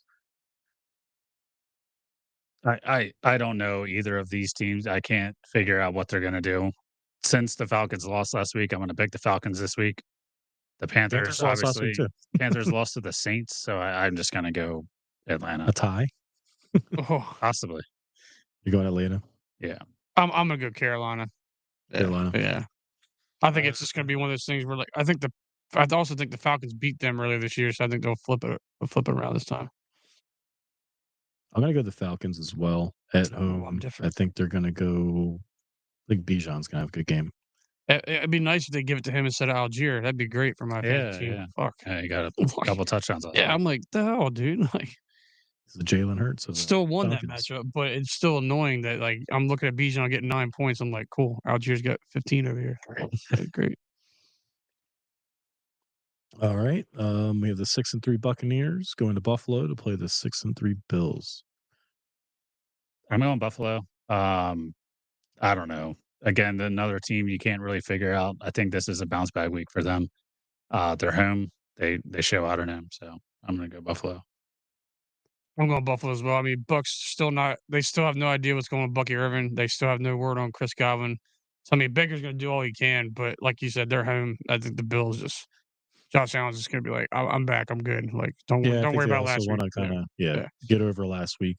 I don't know either of these teams. I can't figure out what they're going to do. Since the Falcons lost last week, I'm going to pick the Falcons this week. The Panthers lost last week too. Panthers lost to the Saints, so I'm just going to go Atlanta. A tie? Possibly. You're going Atlanta? Yeah. I'm going to go Carolina. Carolina. Yeah. I think it's just going to be one of those things where, I also think the Falcons beat them earlier this year, so I think they'll flip it around this time. I'm going to go the Falcons as well at home. I think they're going to go think Bijan's gonna have a good game. It'd be nice if they give it to him instead of Algier. That'd be great for my fantasy team. Yeah. Fuck. Yeah, he got a Like, couple touchdowns last yeah, week. I'm like, the hell, dude. Like, He's the Jalen Hurts of the still won that Falcons. matchup, but it's still annoying that like I'm looking at Bijan getting 9 points. I'm like, cool. Algier's got 15 over here. Great. All right. We have the 6-3 Buccaneers going to Buffalo to play the 6-3 Bills. I'm going Buffalo. I don't know. Again, another team you can't really figure out. I think this is a bounce back week for them. They're home. They show out on them, so I'm gonna go Buffalo. I'm going Buffalo as well. I mean, Bucks still not. They still have no idea what's going on with Bucky Irvin. They still have no word on Chris Godwin. So I mean, Baker's going to do all he can, but like you said, they're home. I think the Bills just Josh Allen's just going to be like, I'm back. I'm good. Like, Yeah, I don't think worry they about also last want week. to kind of Yeah. get over last week.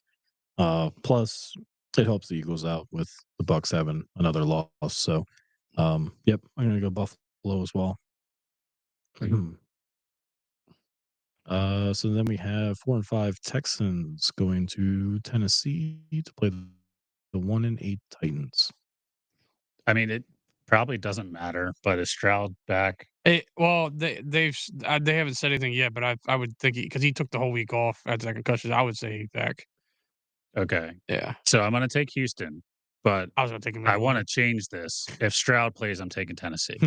Plus, it helps the Eagles out with the Bucks having another loss. So, yep, I'm gonna go Buffalo as well. So then we have 4-5 Texans going to Tennessee to play the 1-8 Titans. I mean, it probably doesn't matter, but is Stroud back? Well, they haven't said anything yet, but I would think because he took the whole week off after that concussion, I would say he's back. Okay. Yeah, So I'm gonna take Houston, but I was going to take him. I want to change this. If Stroud plays, I'm taking Tennessee.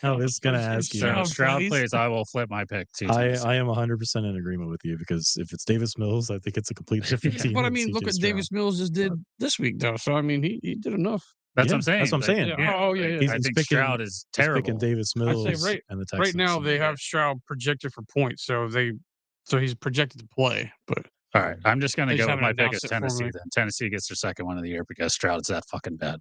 I was gonna ask you. So if Stroud plays? plays, I will flip my pick to Tennessee. I am 100% in agreement with you because if it's Davis Mills, I think it's a complete different team. But I than mean, look CJ what Stroud. Davis Mills just did this week, though. So I mean, he did enough. That's Yeah, what I'm saying. that's what I'm saying. Yeah. Oh, yeah, yeah. I He's think picking- Stroud is He's picking terrible. Davis I'd Mills say and the Texans. Right now, they have Stroud projected for points, so he's projected to play. But All right, I'm just gonna They just go with haven't my pick announced as it Tennessee. formally. Then Tennessee gets their second one of the year because Stroud's that fucking bad.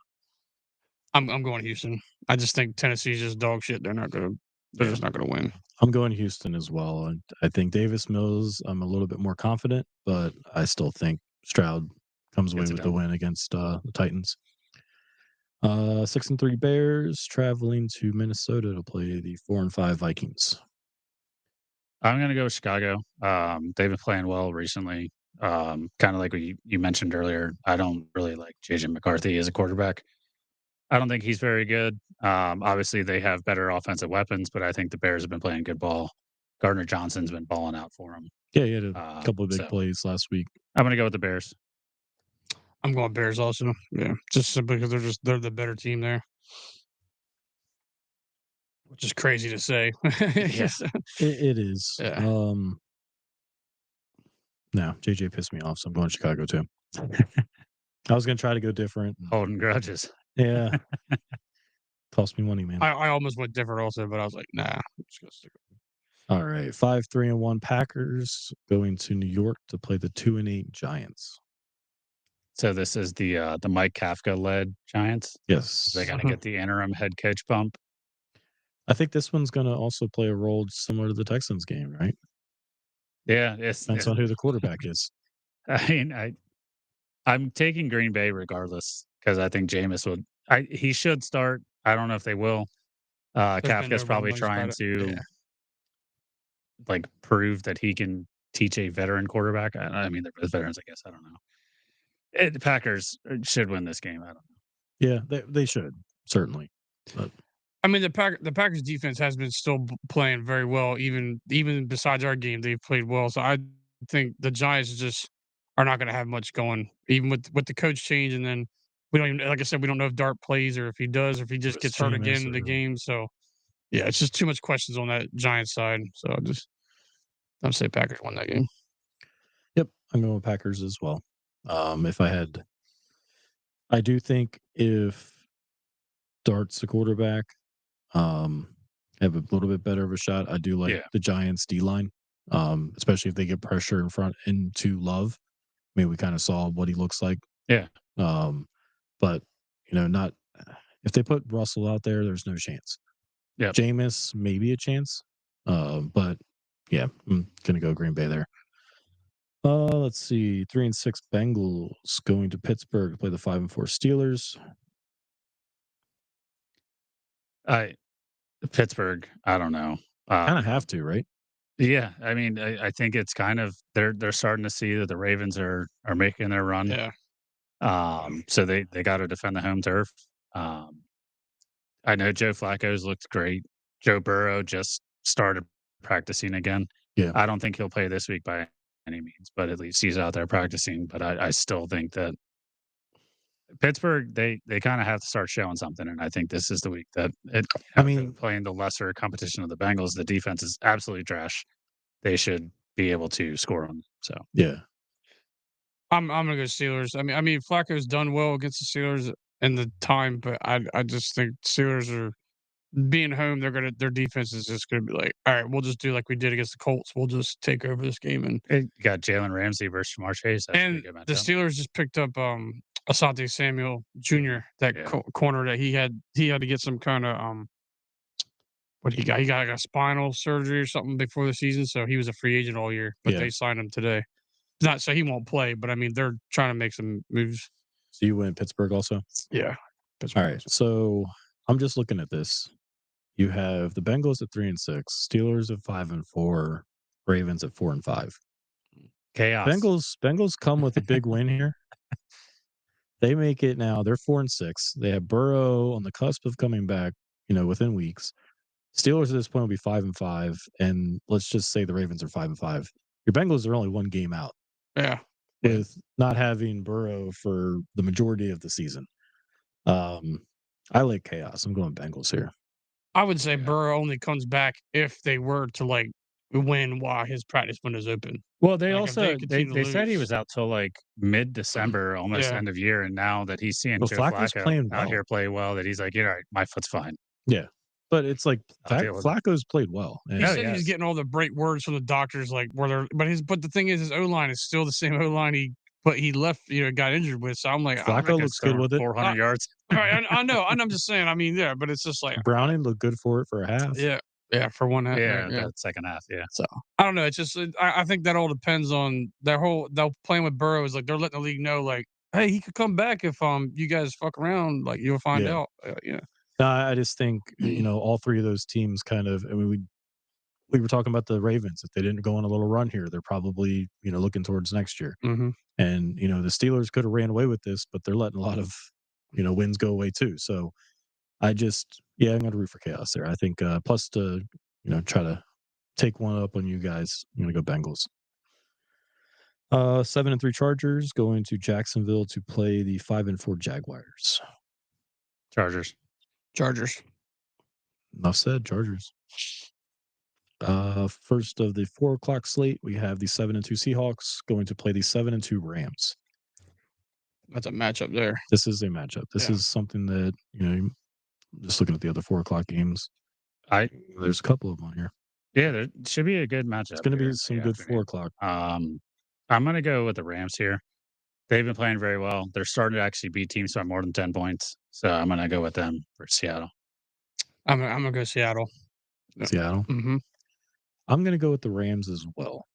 I'm going Houston. I just think Tennessee's just dog shit. They're just not gonna win. I'm going Houston as well. I think Davis Mills, I'm a little bit more confident, but I still think Stroud comes away Gets it with the done. win against the Titans. 6-3 Bears traveling to Minnesota to play the 4-5 Vikings. I'm gonna go with Chicago. They've been playing well recently. Kind of like what you mentioned earlier. I don't really like JJ McCarthy as a quarterback. I don't think he's very good. Obviously, they have better offensive weapons, but I think the Bears have been playing good ball. Gardner Johnson's been balling out for him. Yeah, he had a couple of big so plays last week. I'm gonna go with the Bears. I'm going Bears also. Yeah, just simply because they're the better team there. Which is crazy to say. Yeah. It is. Yeah. No, JJ pissed me off, so I'm going Chicago too. I was gonna try to go different. Holding grudges. Yeah. Cost me money, man. I almost went different also, but I was like, nah. I'm just gonna stick with All right. 5-3-1 Packers going to New York to play the 2-8 Giants. So this is the Mike Kafka led Giants. Yes. They got to get the interim head coach bump. I think this one's gonna also play a role similar to the Texans game, right? Yeah, Depends on who the quarterback is. I mean, I'm taking Green Bay regardless because I think Jameis would. He should start. I don't know if they will. There's been Kafka's no probably rumblings trying about to it. Yeah. like prove that he can teach a veteran quarterback. I mean, they're both veterans, I guess. I don't know. The Packers should win this game. I don't know. Yeah, they should certainly. But I mean, the Packers defense has been still playing very well, even besides our game, they've played well. So I think the Giants just are not going to have much going, even with the coach change. And then we don't even, like I said, we don't know if Dart plays or if he does, or if he just It's gets hurt again Jameis in the or- game. So yeah, it's just too much questions on that Giants side. So I'll say Packers won that game. yep, I'm going with Packers as well. I do think if Dart's the quarterback, have a little bit better of a shot. I do like the Giants D line, especially if they get pressure in front into Love. I mean, we kind of saw what he looks like. Yeah. But not if they put Russell out there, there's no chance. Yeah. Jameis, maybe a chance. But yeah, I'm gonna go Green Bay there. Let's see. 3-6 Bengals going to Pittsburgh to play the 5-4 Steelers. Pittsburgh, I don't know. Kind of have to, right? Yeah, I mean, I think it's kind of they're starting to see that the Ravens are making their run. Yeah. So they got to defend the home turf. I know Joe Flacco's looked great. Joe Burrow just started practicing again. Yeah. I don't think he'll play this week by any means, but at least he's out there practicing. But I still think that Pittsburgh, they kind of have to start showing something, and I think this is the week that I mean, playing the lesser competition of the Bengals, the defense is absolutely trash. They should be able to score them. So yeah. I'm gonna go Steelers. I mean, Flacco's done well against the Steelers in the time, but I just think Steelers are being home. Their defense is just gonna be like, all right, we'll just do like we did against the Colts. We'll just take over this game, and you got Jalen Ramsey versus Jamar Chase. That should be a good the matchup. Steelers just picked up Asante Samuel Jr. That corner that he had to get some kind of what he got like a spinal surgery or something before the season, so he was a free agent all year, but they signed him today. Not so he won't play, but I mean they're trying to make some moves. So you went Pittsburgh also? Yeah. All right. So I'm just looking at this. You have the Bengals at 3-6, Steelers at 5-4, Ravens at 4-5. Chaos. Bengals come with a big win here. They make it now. They're 4-6. They have Burrow on the cusp of coming back, within weeks. Steelers at this point will be 5-5, and let's just say the Ravens are 5-5. Your Bengals are only one game out. Yeah. With not having Burrow for the majority of the season. I like chaos. I'm going Bengals here. I would say Burrow only comes back if they were to like win while his practice window is open. Well, they Like, also they said he lose. was out till like mid-December, almost end of year, and now that he's seeing Joe Flacco's Flacco playing out well. here play well, that he's like, all right, my foot's fine. Yeah, but it's like I'll deal with it. Flacco's played well. He said he was getting all the great words from the doctors, like but the thing is, his O line is still the same O line he left, got injured with. So I'm like, Flacco looks good with it. 400 yards. Right, I know, and I'm just saying. I mean, yeah, but it's just like Browning looked good for it for a half. Yeah, for one half. Yeah, yeah. that second half. Yeah. So I don't know. It's just I think that all depends on they're playing with Burrow is like they're letting the league know like, hey, he could come back if you guys fuck around, like you'll find out. No, I just think all three of those teams kind of. I mean, we were talking about the Ravens. If they didn't go on a little run here, they're probably looking towards next year. Mm-hmm. And the Steelers could have ran away with this, but they're letting a lot of wins go away too. So I'm going to root for chaos there. I think plus to try to take one up on you guys, I'm going to go Bengals. 7-3 Chargers going to Jacksonville to play the 5-4 Jaguars. Chargers. Enough said. Chargers. First of the 4:00 slate, we have the 7-2 Seahawks going to play the 7-2 Rams. That's a matchup there. This is a matchup. This is something that just looking at the other 4:00 games. There's a couple of them on here. Yeah, there should be a good matchup. It's going to be some good 4:00. I'm going to go with the Rams here. They've been playing very well. They're starting to actually beat teams by more than 10 points. So I'm going to go with them for Seattle. I'm going to go Seattle. Seattle? Mm-hmm. I'm going to go with the Rams as well.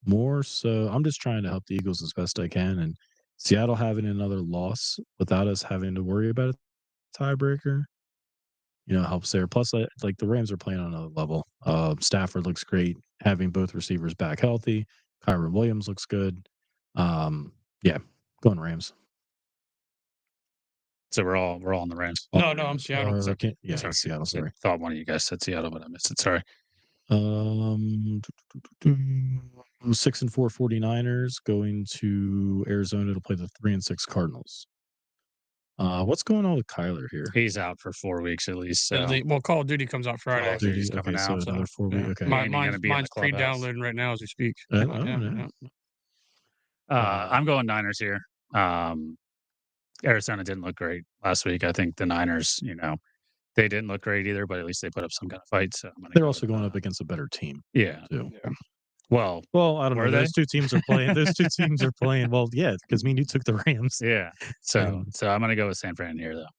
More so, I'm just trying to help the Eagles as best I can. And Seattle having another loss without us having to worry about a tiebreaker, helps there. Plus, like the Rams are playing on another level. Stafford looks great, having both receivers back healthy. Kyron Williams looks good. Going Rams. So we're all on the Rams. No, I'm Seattle. Seattle. Sorry, I thought one of you guys said Seattle, but I missed it. Sorry. 6-4 49ers going to Arizona to play the 3-6 Cardinals. What's going on with Kyler here? He's out for 4 weeks at least. So. Call of Duty comes out Friday. Call of Duty's coming out. So another 4 weeks. Okay. Mine's pre-downloading right now as we speak. I'm going Niners here. Arizona didn't look great last week. I think the Niners, they didn't look great either, but at least they put up some kind of fight. So they're also going up against a better team. Yeah. Too. Yeah. Well, I don't know. Those two teams are playing. Well, yeah, because me and you took the Rams. Yeah. So I'm going to go with San Fran here, though.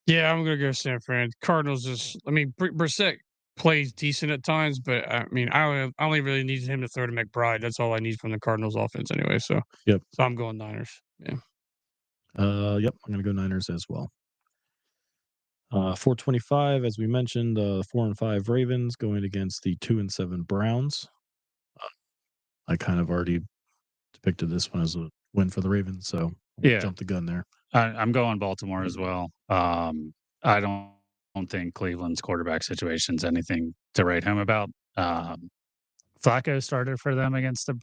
Yeah, I'm going to go San Fran. Cardinals Brissett plays decent at times, but I mean, I only really need him to throw to McBride. That's all I need from the Cardinals offense anyway. So, So I'm going Niners. Yeah. I'm going to go Niners as well. 425, as we mentioned, 4-5 Ravens going against the 2-7 Browns. I kind of already depicted this one as a win for the Ravens, so Yeah. jump the gun there. I'm going Baltimore as well. I don't think Cleveland's quarterback situation's anything to write home about. Flacco started for them against the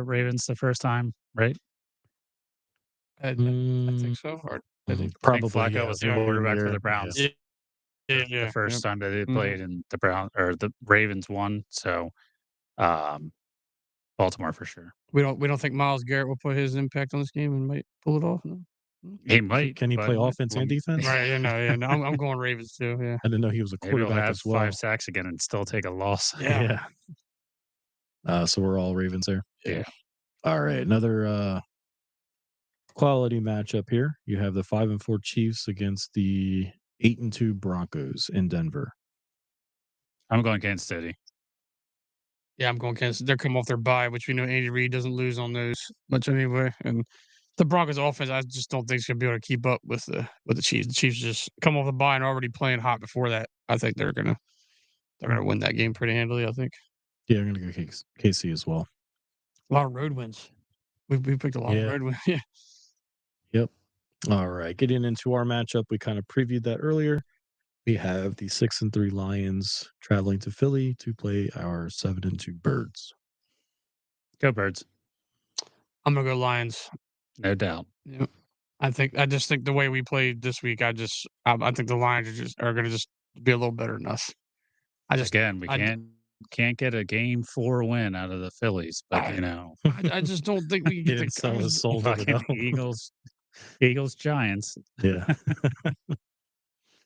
Ravens the first time, right? I Mm, think so. Or, I think, I think probably, Flacco was the yeah. quarterback for year, the Browns yeah, yeah, the first yep. time that they Mhm. played, and the Ravens won. So, Baltimore for sure. We don't think Miles Garrett will put his impact on this game and might pull it off. No? He might. Can he but play offense and um, defense? Right? No. I'm going Ravens too. Yeah. I didn't know he was a Maybe he'll quarterback have as well. 5 sacks again and still take a loss. Yeah. So we're all Ravens there. Yeah. All right, another quality matchup here. You have the 5-4 Chiefs against the 8-2 Broncos in Denver. I'm going Kansas City. Yeah, I'm going Kansas. They're coming off their bye, which we know Andy Reid doesn't lose on those much anyway. And the Broncos offense, I just don't think is going to be able to keep up with the Chiefs. The Chiefs just come off the bye and already playing hot before that. I think they're gonna win that game pretty handily. I think Yeah, I'm gonna go KC as well. a lot of road wins. We picked a lot of Yeah. road wins. Yeah. Yep. All right, getting into our matchup, we kind of previewed that earlier. We have the 6-3 Lions traveling to Philly to play our 7-2 Birds. Go Birds. I'm gonna go Lions. No doubt. Yeah. I just think the way we played this week, I think the Lions are gonna just be a little better than us. Again, we I- can't get a game 4 win out of the Phillies, but I just don't think we can He get didn't the sell his soul to the fucking dome. Eagles, Giants. Yeah.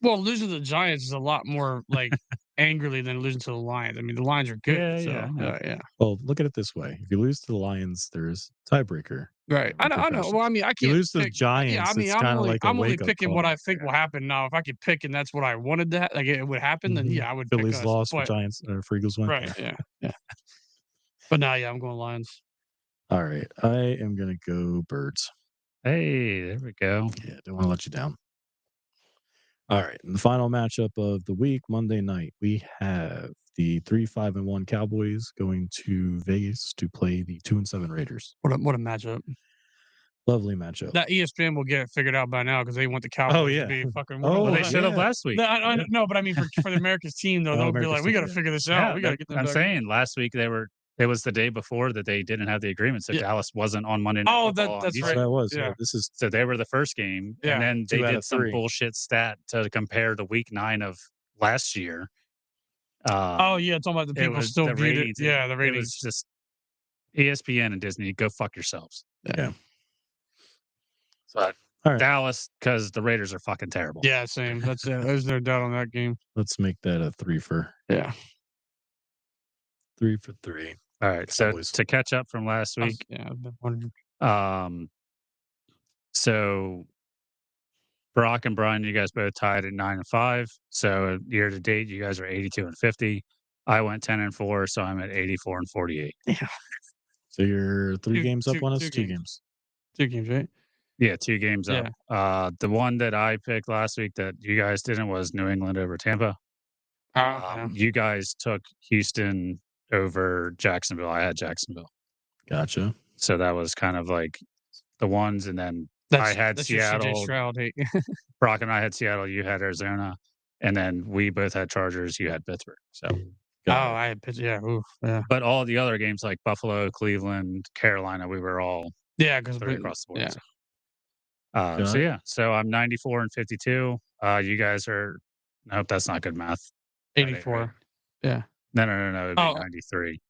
Well, losing to the Giants is a lot more like angrily than losing to the Lions. I mean, the Lions are good. Yeah, so, yeah, I know. yeah. Well, look at it this way: if you lose to the Lions, there's tiebreaker. Right. I know. repercussions. Well, I mean, I If you can't lose to the pick. Giants, Yeah, I mean, it's kind of like a I'm only wake-up picking call. what I think will happen now. If I could pick and that's what I wanted to like it would happen, then Mhm. yeah, I would pick Phillies us. lost for But, Giants or for Eagles win. right. Yeah. But now, yeah, I'm going Lions. All right, I am gonna go Birds. Hey, there we go. Yeah, don't want to let you down. All right, in the final matchup of the week, Monday night, we have the 3-5-1 Cowboys going to Vegas to play the 2-7 Raiders. What a matchup. Lovely matchup. That ESPN will get it figured out by now because they want the Cowboys yeah. to be fucking. Oh, Well, they yeah. should have last week. No, but I mean for the America's team though, Oh, they'll be America's like, we team, got to yeah. figure this out. We got to get them. I'm back. saying last week it was the day before that they didn't have the agreement, so Yeah. Dallas wasn't on Monday Night Oh, Football on that's YouTube. right. That was. Yeah. This is So they were the first game, Yeah. and then 2 they out did of some 3. bullshit stat to compare the week 9 of last year. Oh yeah, talking about the people still the viewed it. ratings. Yeah, the It ratings. was just ESPN and Disney. Go fuck yourselves. Yeah. But All right. Dallas, because the Raiders are fucking terrible. Yeah, same. That's it. There's no doubt on that game. Let's make that a 3 for Yeah. 3 for 3. All right. Cowboys. So to catch up from last week, I've been wondering. So Brock and Brian, you guys both tied at 9-5. So year to date, you guys are 82-50. I went 10-4, so I'm at 84-48. Yeah. So you're 3 games up on us? 2 games. games. 2 games, right? Yeah, 2 games Yeah. up. The one that I picked last week that you guys didn't was New England over Tampa. Yeah. You guys took Houston over Jacksonville. I had Jacksonville. Gotcha. So that was kind of like the ones, and then I had that's your CJ Seattle. Stroud hate. Brock and I had Seattle. You had Arizona, and then we both had Chargers. You had Pittsburgh. So, I had Pittsburgh. Yeah. Oof, yeah. but all the other games like Buffalo, Cleveland, Carolina, we were all Yeah, because three across the board. yeah. So I'm 94-52. You guys are. Nope, that's not good math. 84. Right? Yeah. No. It'd be Oh. 93.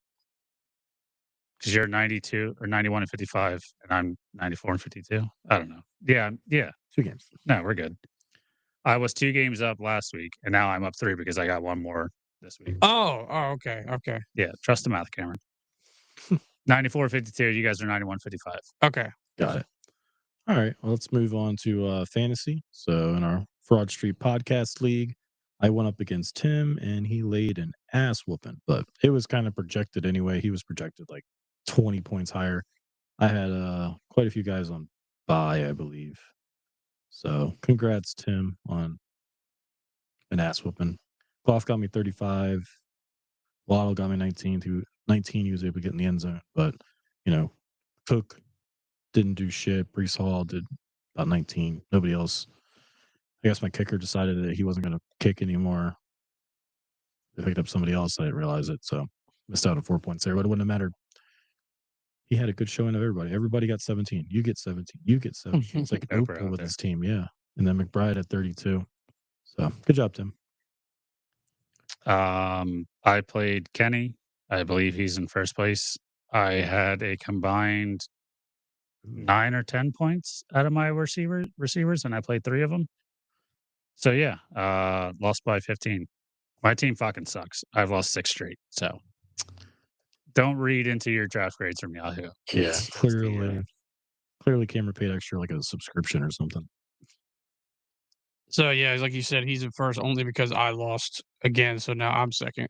Because you're 92 or 91-55, and I'm 94-52. I don't know. Yeah. 2 games. No, we're good. I was 2 games up last week, and now I'm up 3 because I got one more this week. Oh, okay. Yeah, trust the math, Cameron. 94-52. You guys are 91-55. Okay. Got it. All right. Well, let's move on to fantasy. So in our Phroad Street Podcast League, I went up against Tim, and he laid an ass whooping. But it was kind of projected anyway. He was projected like 20 points higher. I had quite a few guys on bye, I believe. So congrats, Tim, on an ass whooping. Cloth got me 35. Waddle got me 19. He was able to get in the end zone. But, Cook didn't do shit. Brees Hall did about 19. Nobody else. I guess my kicker decided that he wasn't going to kick anymore. They picked up somebody else. I didn't realize it, so missed out on 4 points there. But it wouldn't have mattered. He had a good showing of everybody. Everybody got 17. You get 17. You get 17. It's like Oprah Oprah out with there. his team, yeah. And then McBride at 32. So good job, Tim. I played Kenny. I believe he's in first place. I had a combined 9 or 10 points out of my receivers, and I played 3 of them. So yeah, lost by 15. My team fucking sucks. I've lost 6 straight. So don't read into your draft grades from Yahoo. Yeah, It's clearly Cameron paid extra like a subscription or something. So yeah, like you said, he's in first only because I lost again. So now I'm second.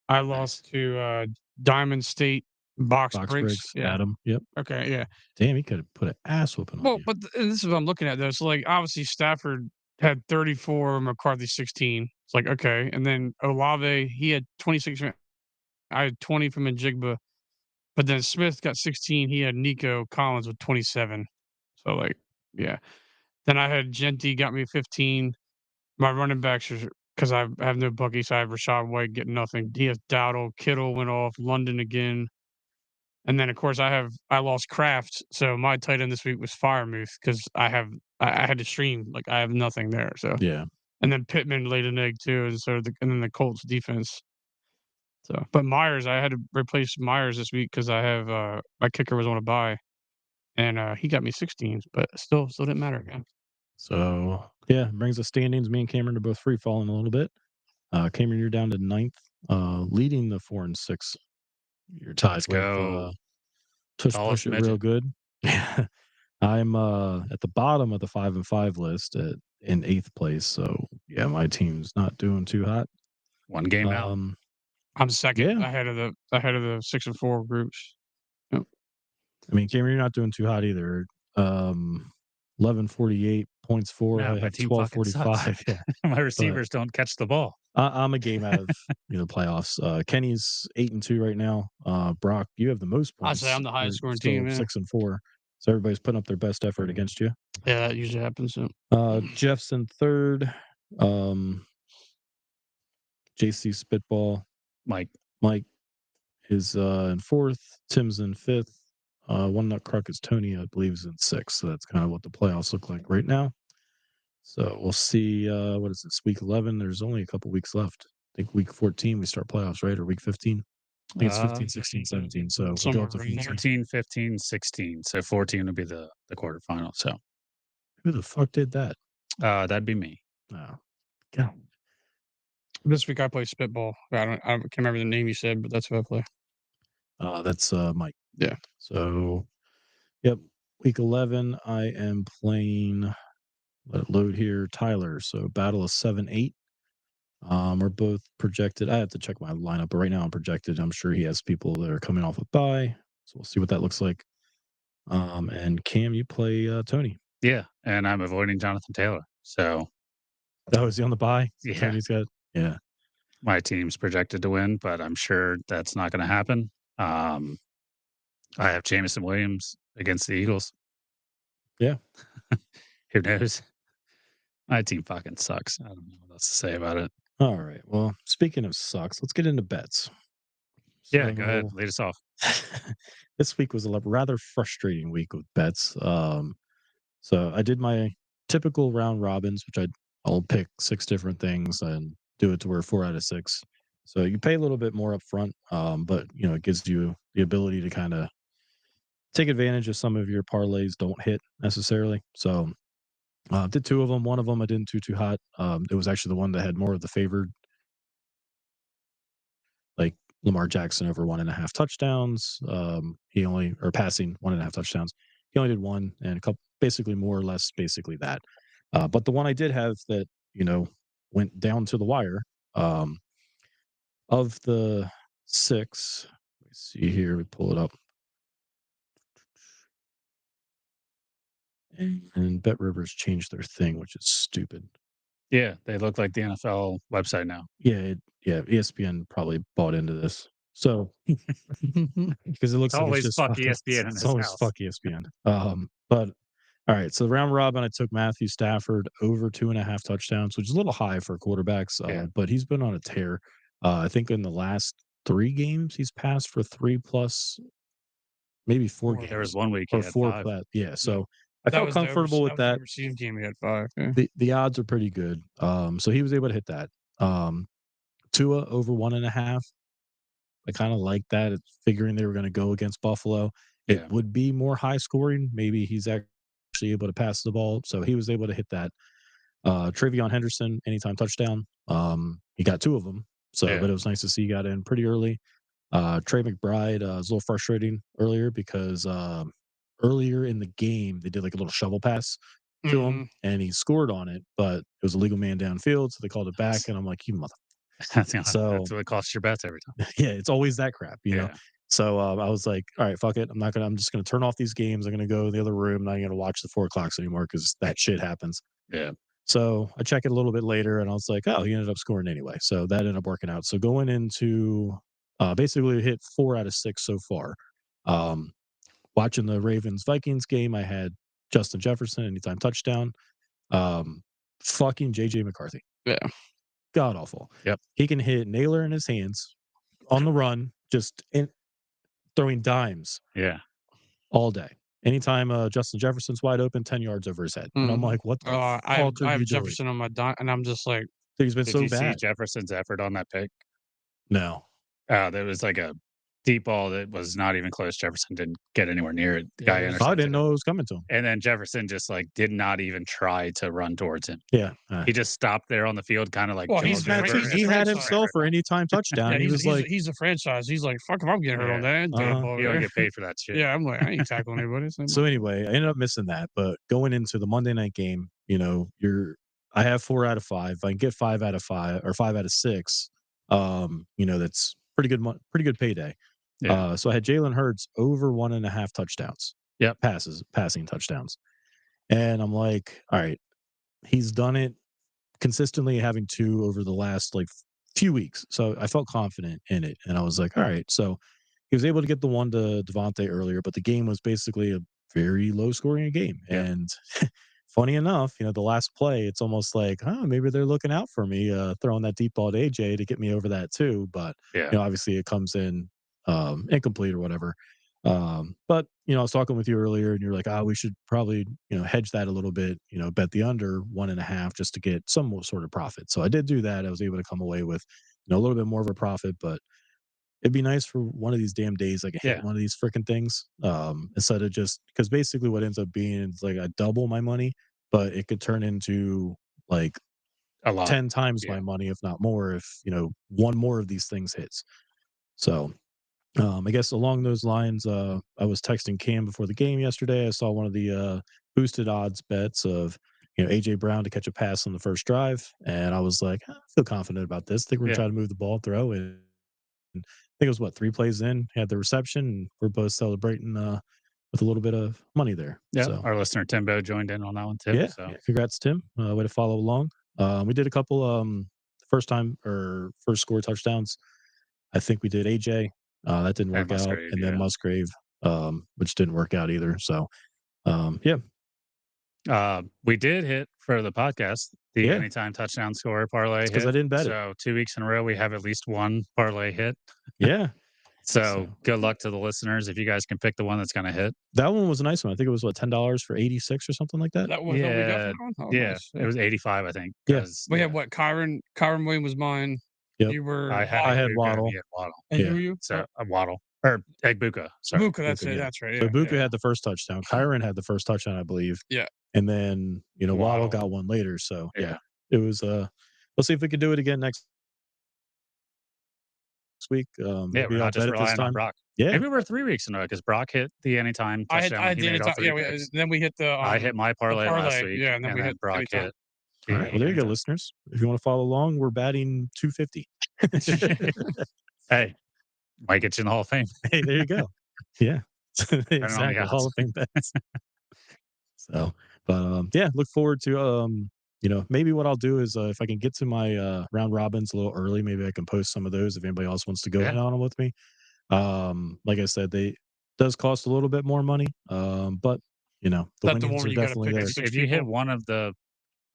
I lost to Diamond State Box Bricks. Yeah. Adam. Yep. Okay. Yeah. Damn, he could have put an ass whooping on Well, you. but this is what I'm looking at though. So like obviously Stafford had 34, McCarthy 16. It's like okay, and then Olave he had 26. I had 20 from Njigba, but then Smith got 16. He had Nico Collins with 27. So like yeah. Then I had Genty got me 15. My running backs are because I have no Bucky, so I have Rashad White getting nothing. He has Dowdle, Kittle went off, London again. And then of course I lost Kraft, so my tight end this week was Firemouth because I had to stream like I have nothing there. So Yeah. and then Pittman laid an egg too, and so and then the Colts defense. So but Myers, I had to replace Myers this week because I have my kicker was on a bye, and he got me 16, but still didn't matter again. So yeah, brings us standings. Me and Cameron are both free falling a little bit. Cameron, you're down to 9th, leading the 4 and 6. You're tied Let's with go. push it real midget. good. I'm at the bottom of the 5 and 5 list in 8th place. So yeah, my team's not doing too hot. One game out. I'm second Yeah. ahead of the 6 and 4 groups. Yep. I mean, Cameron, you're not doing too hot either. 1148 points for. Yeah, I my have team fucking 1245. Yeah. My receivers don't catch the ball. I'm a game out of playoffs. Kenny's 8-2 right now. Brock, you have the most I points. say I'm the highest You're scoring still team. Yeah. 6 and 4. So everybody's putting up their best effort against you. Yeah, that usually happens. So. Jeff's in 3rd. JC Spitball. Mike is in 4th. Tim's in 5th. One Nut Cruck is Tony, I believe, is in 6th. So that's kind of what the playoffs look like right now. So we'll see. What is this? Week 11. There's only a couple weeks left. I think week 14 we start playoffs, right? Or week 15? I think it's 15, 16, 17. So we'll go up to 14, 15, 16. So 14 would be the quarterfinal. So who the fuck did that? that'd be me. Oh, God. This week I play Spitball. I can't remember the name you said, but that's who I play. That's Mike. Yeah. So, yep. Week 11, I am playing. Let it load here. Tyler. So battle of 7-8. We're both projected. I have to check my lineup, but right now I'm projected. I'm sure he has people that are coming off a bye. So we'll see what that looks like. And Cam, you play Tony. Yeah, and I'm avoiding Jonathan Taylor. So is he on the bye? Yeah. Tony's got. Yeah. My team's projected to win, but I'm sure that's not going to happen. I have Jameson Williams against the Eagles. Yeah. Who knows? My team fucking sucks. I don't know what else to say about it. All right. Well, speaking of sucks, let's get into bets. Yeah, go ahead. Lead us off. This week was a rather frustrating week with bets. So I did my typical round robins, which I'll pick 6 different things and do it to where 4 out of 6. So you pay a little bit more up front, but it gives you the ability to kind of take advantage of some of your parlays don't hit necessarily. So did 2 of them. One of them I didn't do too hot. It was actually the one that had more of the favored, like Lamar Jackson over 1.5 touchdowns. He only passing 1.5 touchdowns. He only did 1 and a couple, basically more or less, basically that. But the one I did have that went down to the wire. Of the 6, let me see here. We pull it up. And Bet Rivers changed their thing, which is stupid. Yeah, they look like the NFL website now. Yeah, ESPN probably bought into this. So because it looks It's like always it's just fuck ESPN in it's this always house. fuck ESPN. But All right. So the round robin, I took Matthew Stafford over 2.5 touchdowns, which is a little high for quarterbacks, but he's been on a tear. I think in the last 3 games, he's passed for 3+, maybe 4 games. There was 1 week or he had 4 5. plus. Yeah. So I felt comfortable with that. The overseas game he had 5. Yeah. The odds are pretty good. So he was able to hit that. Tua over 1.5. I kind of like that. It's figuring they were going to go against Buffalo. It would be more high scoring. Maybe he's actually able to pass the ball. So he was able to hit that. Travion Henderson, anytime touchdown. He got 2 of them. So, but it was nice to see he got in pretty early. Trey McBride was a little frustrating earlier because earlier in the game, they did like a little shovel pass to him and he scored on it, but it was a legal man downfield. So they called it back. And I'm like, you mother. So that's what costs your bets every time. Yeah, it's always that crap, you know. So I was like, all right, fuck it. I'm just gonna turn off these games. I'm gonna go in the other room. I'm not gonna watch the 4 o'clocks anymore because that shit happens. Yeah. So I check it a little bit later and I was like, oh, he ended up scoring anyway. So that ended up working out. So going into basically hit 4 out of 6 so far. Watching the Ravens Vikings game, I had Justin Jefferson anytime touchdown. Fucking JJ McCarthy. Yeah. God awful. Yep. He can hit Naylor in his hands on the run, just throwing dimes. Yeah. All day. Anytime Justin Jefferson's wide open, 10 yards over his head. And I'm like, what the fuck I are have you Jefferson doing? on my dime, and I'm just like, He's been Did so you bad. see Jefferson's effort on that pick? No. There was like a deep ball that was not even close. Jefferson didn't get anywhere near it. The guy I didn't know it was coming to him. And then Jefferson just like did not even try to run towards him. Yeah. He just stopped there on the field, kind of like. Well, he had himself for any time touchdown. Yeah, he was like, he's a franchise. He's like, fuck if I'm getting hurt on that. You don't get paid for that shit. Yeah, I'm like, I ain't tackling anybody. So anyway, I ended up missing that. But going into the Monday night game, you know, I have 4 out of 5. If I can get 5 out of 5 or 5 out of 6, you know, that's pretty good payday. Yeah. So I had Jalen Hurts over 1.5 touchdowns. Yep. Passing touchdowns. And I'm like, all right, he's done it consistently, having 2 over the last like few weeks. So I felt confident in it. And I was like, all right. So he was able to get the one to Devontae earlier, but the game was basically a very low scoring game. Yeah. And funny enough, you know, the last play, it's almost like, oh, maybe they're looking out for me, throwing that deep ball to AJ to get me over that too. But you know, obviously it comes in incomplete or whatever. But you know, I was talking with you earlier and you're like, we should probably, you know, hedge that a little bit, you know, bet the under 1.5 just to get some sort of profit. So I did do that. I was able to come away with, you know, a little bit more of a profit, but it'd be nice for one of these damn days I can hit one of these freaking things. Instead of just because basically what ends up being is like I double my money, but it could turn into like a lot 10 times my money, if not more, if you know, one more of these things hits. So I guess along those lines, I was texting Cam before the game yesterday. I saw one of the boosted odds bets of, you know, AJ Brown to catch a pass on the first drive, and I was like, I feel confident about this. I think we're trying to move the ball, throw, and I think it was 3 plays in, had the reception, and we're both celebrating with a little bit of money there. Yeah, so, our listener Timbo joined in on that one too. Yeah, so. Congrats, Tim. Way to follow along. We did a couple first score touchdowns. I think we did AJ. That didn't work out, and then Musgrave, which didn't work out either. So, we did hit for the podcast the anytime touchdown score parlay because I didn't bet it. So 2 weeks in a row, we have at least one parlay hit. Yeah. So good luck to the listeners if you guys can pick the one that's going to hit. That one was a nice one. I think it was $10 for 86 or something like that. That was what we got for that one? Nice. It was 85, I think. Yeah. We had what? Kyron Williams was mine. Yep. You were. I had Waddle. And who were you? So Waddle or Egbuka. Sorry, Buka. That's it. That's right. So Buka had the first touchdown. Kyron had the first touchdown, I believe. Yeah. And then you know Waddle got one later. So it was. We'll see if we can do it again next week. We're not just relying on Brock. Yeah, maybe we're 3 weeks in a row because Brock hit the anytime touchdown. I did it. Then we hit the. I hit my parlay last week. Yeah, and then we hit Brock hit. All right. Well, there you go, listeners. If you want to follow along, we're batting 250. Hey, might get you in the Hall of Fame. Hey, there you go. Yeah, exactly. Hall of Fame bets. So, but look forward to you know, maybe what I'll do is if I can get to my round robins a little early, maybe I can post some of those if anybody else wants to go in on them with me. Like I said, they does cost a little bit more money, but the That's the winnings one are you gotta definitely pick there. at 6 If you hit people? one of the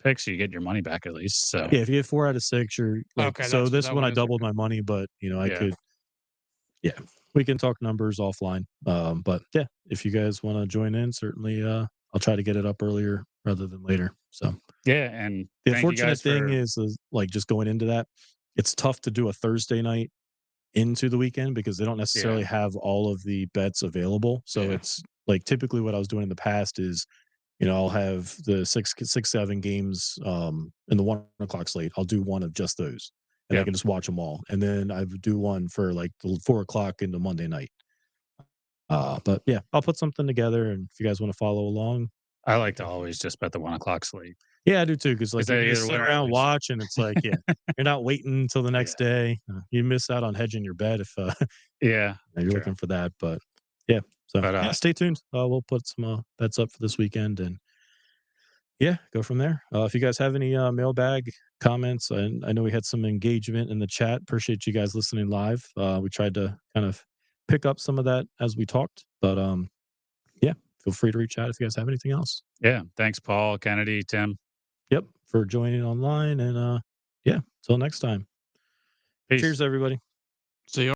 picks, you get your money back at least. So Yeah, if you hit 4 out of 6, you're like, Okay, so that's what this that one one I is, doubled okay. my money, but I Yeah. could, yeah, we can talk numbers offline. But yeah, if you guys want to join in, certainly, I'll try to get it up earlier rather than later. So yeah, and the thank you unfortunate guys thing for is like just going into that, it's tough to do a Thursday night into the weekend because they don't necessarily have all of the bets available. So Yeah. it's like typically what I was doing in the past is, I'll have the 7 games in the 1 o'clock slate. I'll do one of just those, and I Yep. can just watch them all. And then I would do one for like the 4 o'clock into Monday night. But yeah, I'll put something together, and if you guys want to follow along, I like to always just bet the 1 o'clock slate. yeah, I do too. Because like They you either just sit win or around lose. watch, and it's like, yeah, you're not waiting until the next day. You miss out on hedging your bet if Yeah, you're true. looking for that. But yeah, so But yeah, stay tuned. We'll put some bets up for this weekend, and yeah, go from there. If you guys have any mailbag comments, and I know we had some engagement in the chat. Appreciate you guys listening live. We tried to kind of pick up some of that as we talked, but yeah, feel free to reach out if you guys have anything else. yeah, thanks, Paul, Kennedy, Tim. Yep, for joining online, and yeah, till next time. Peace. Cheers, everybody. See you.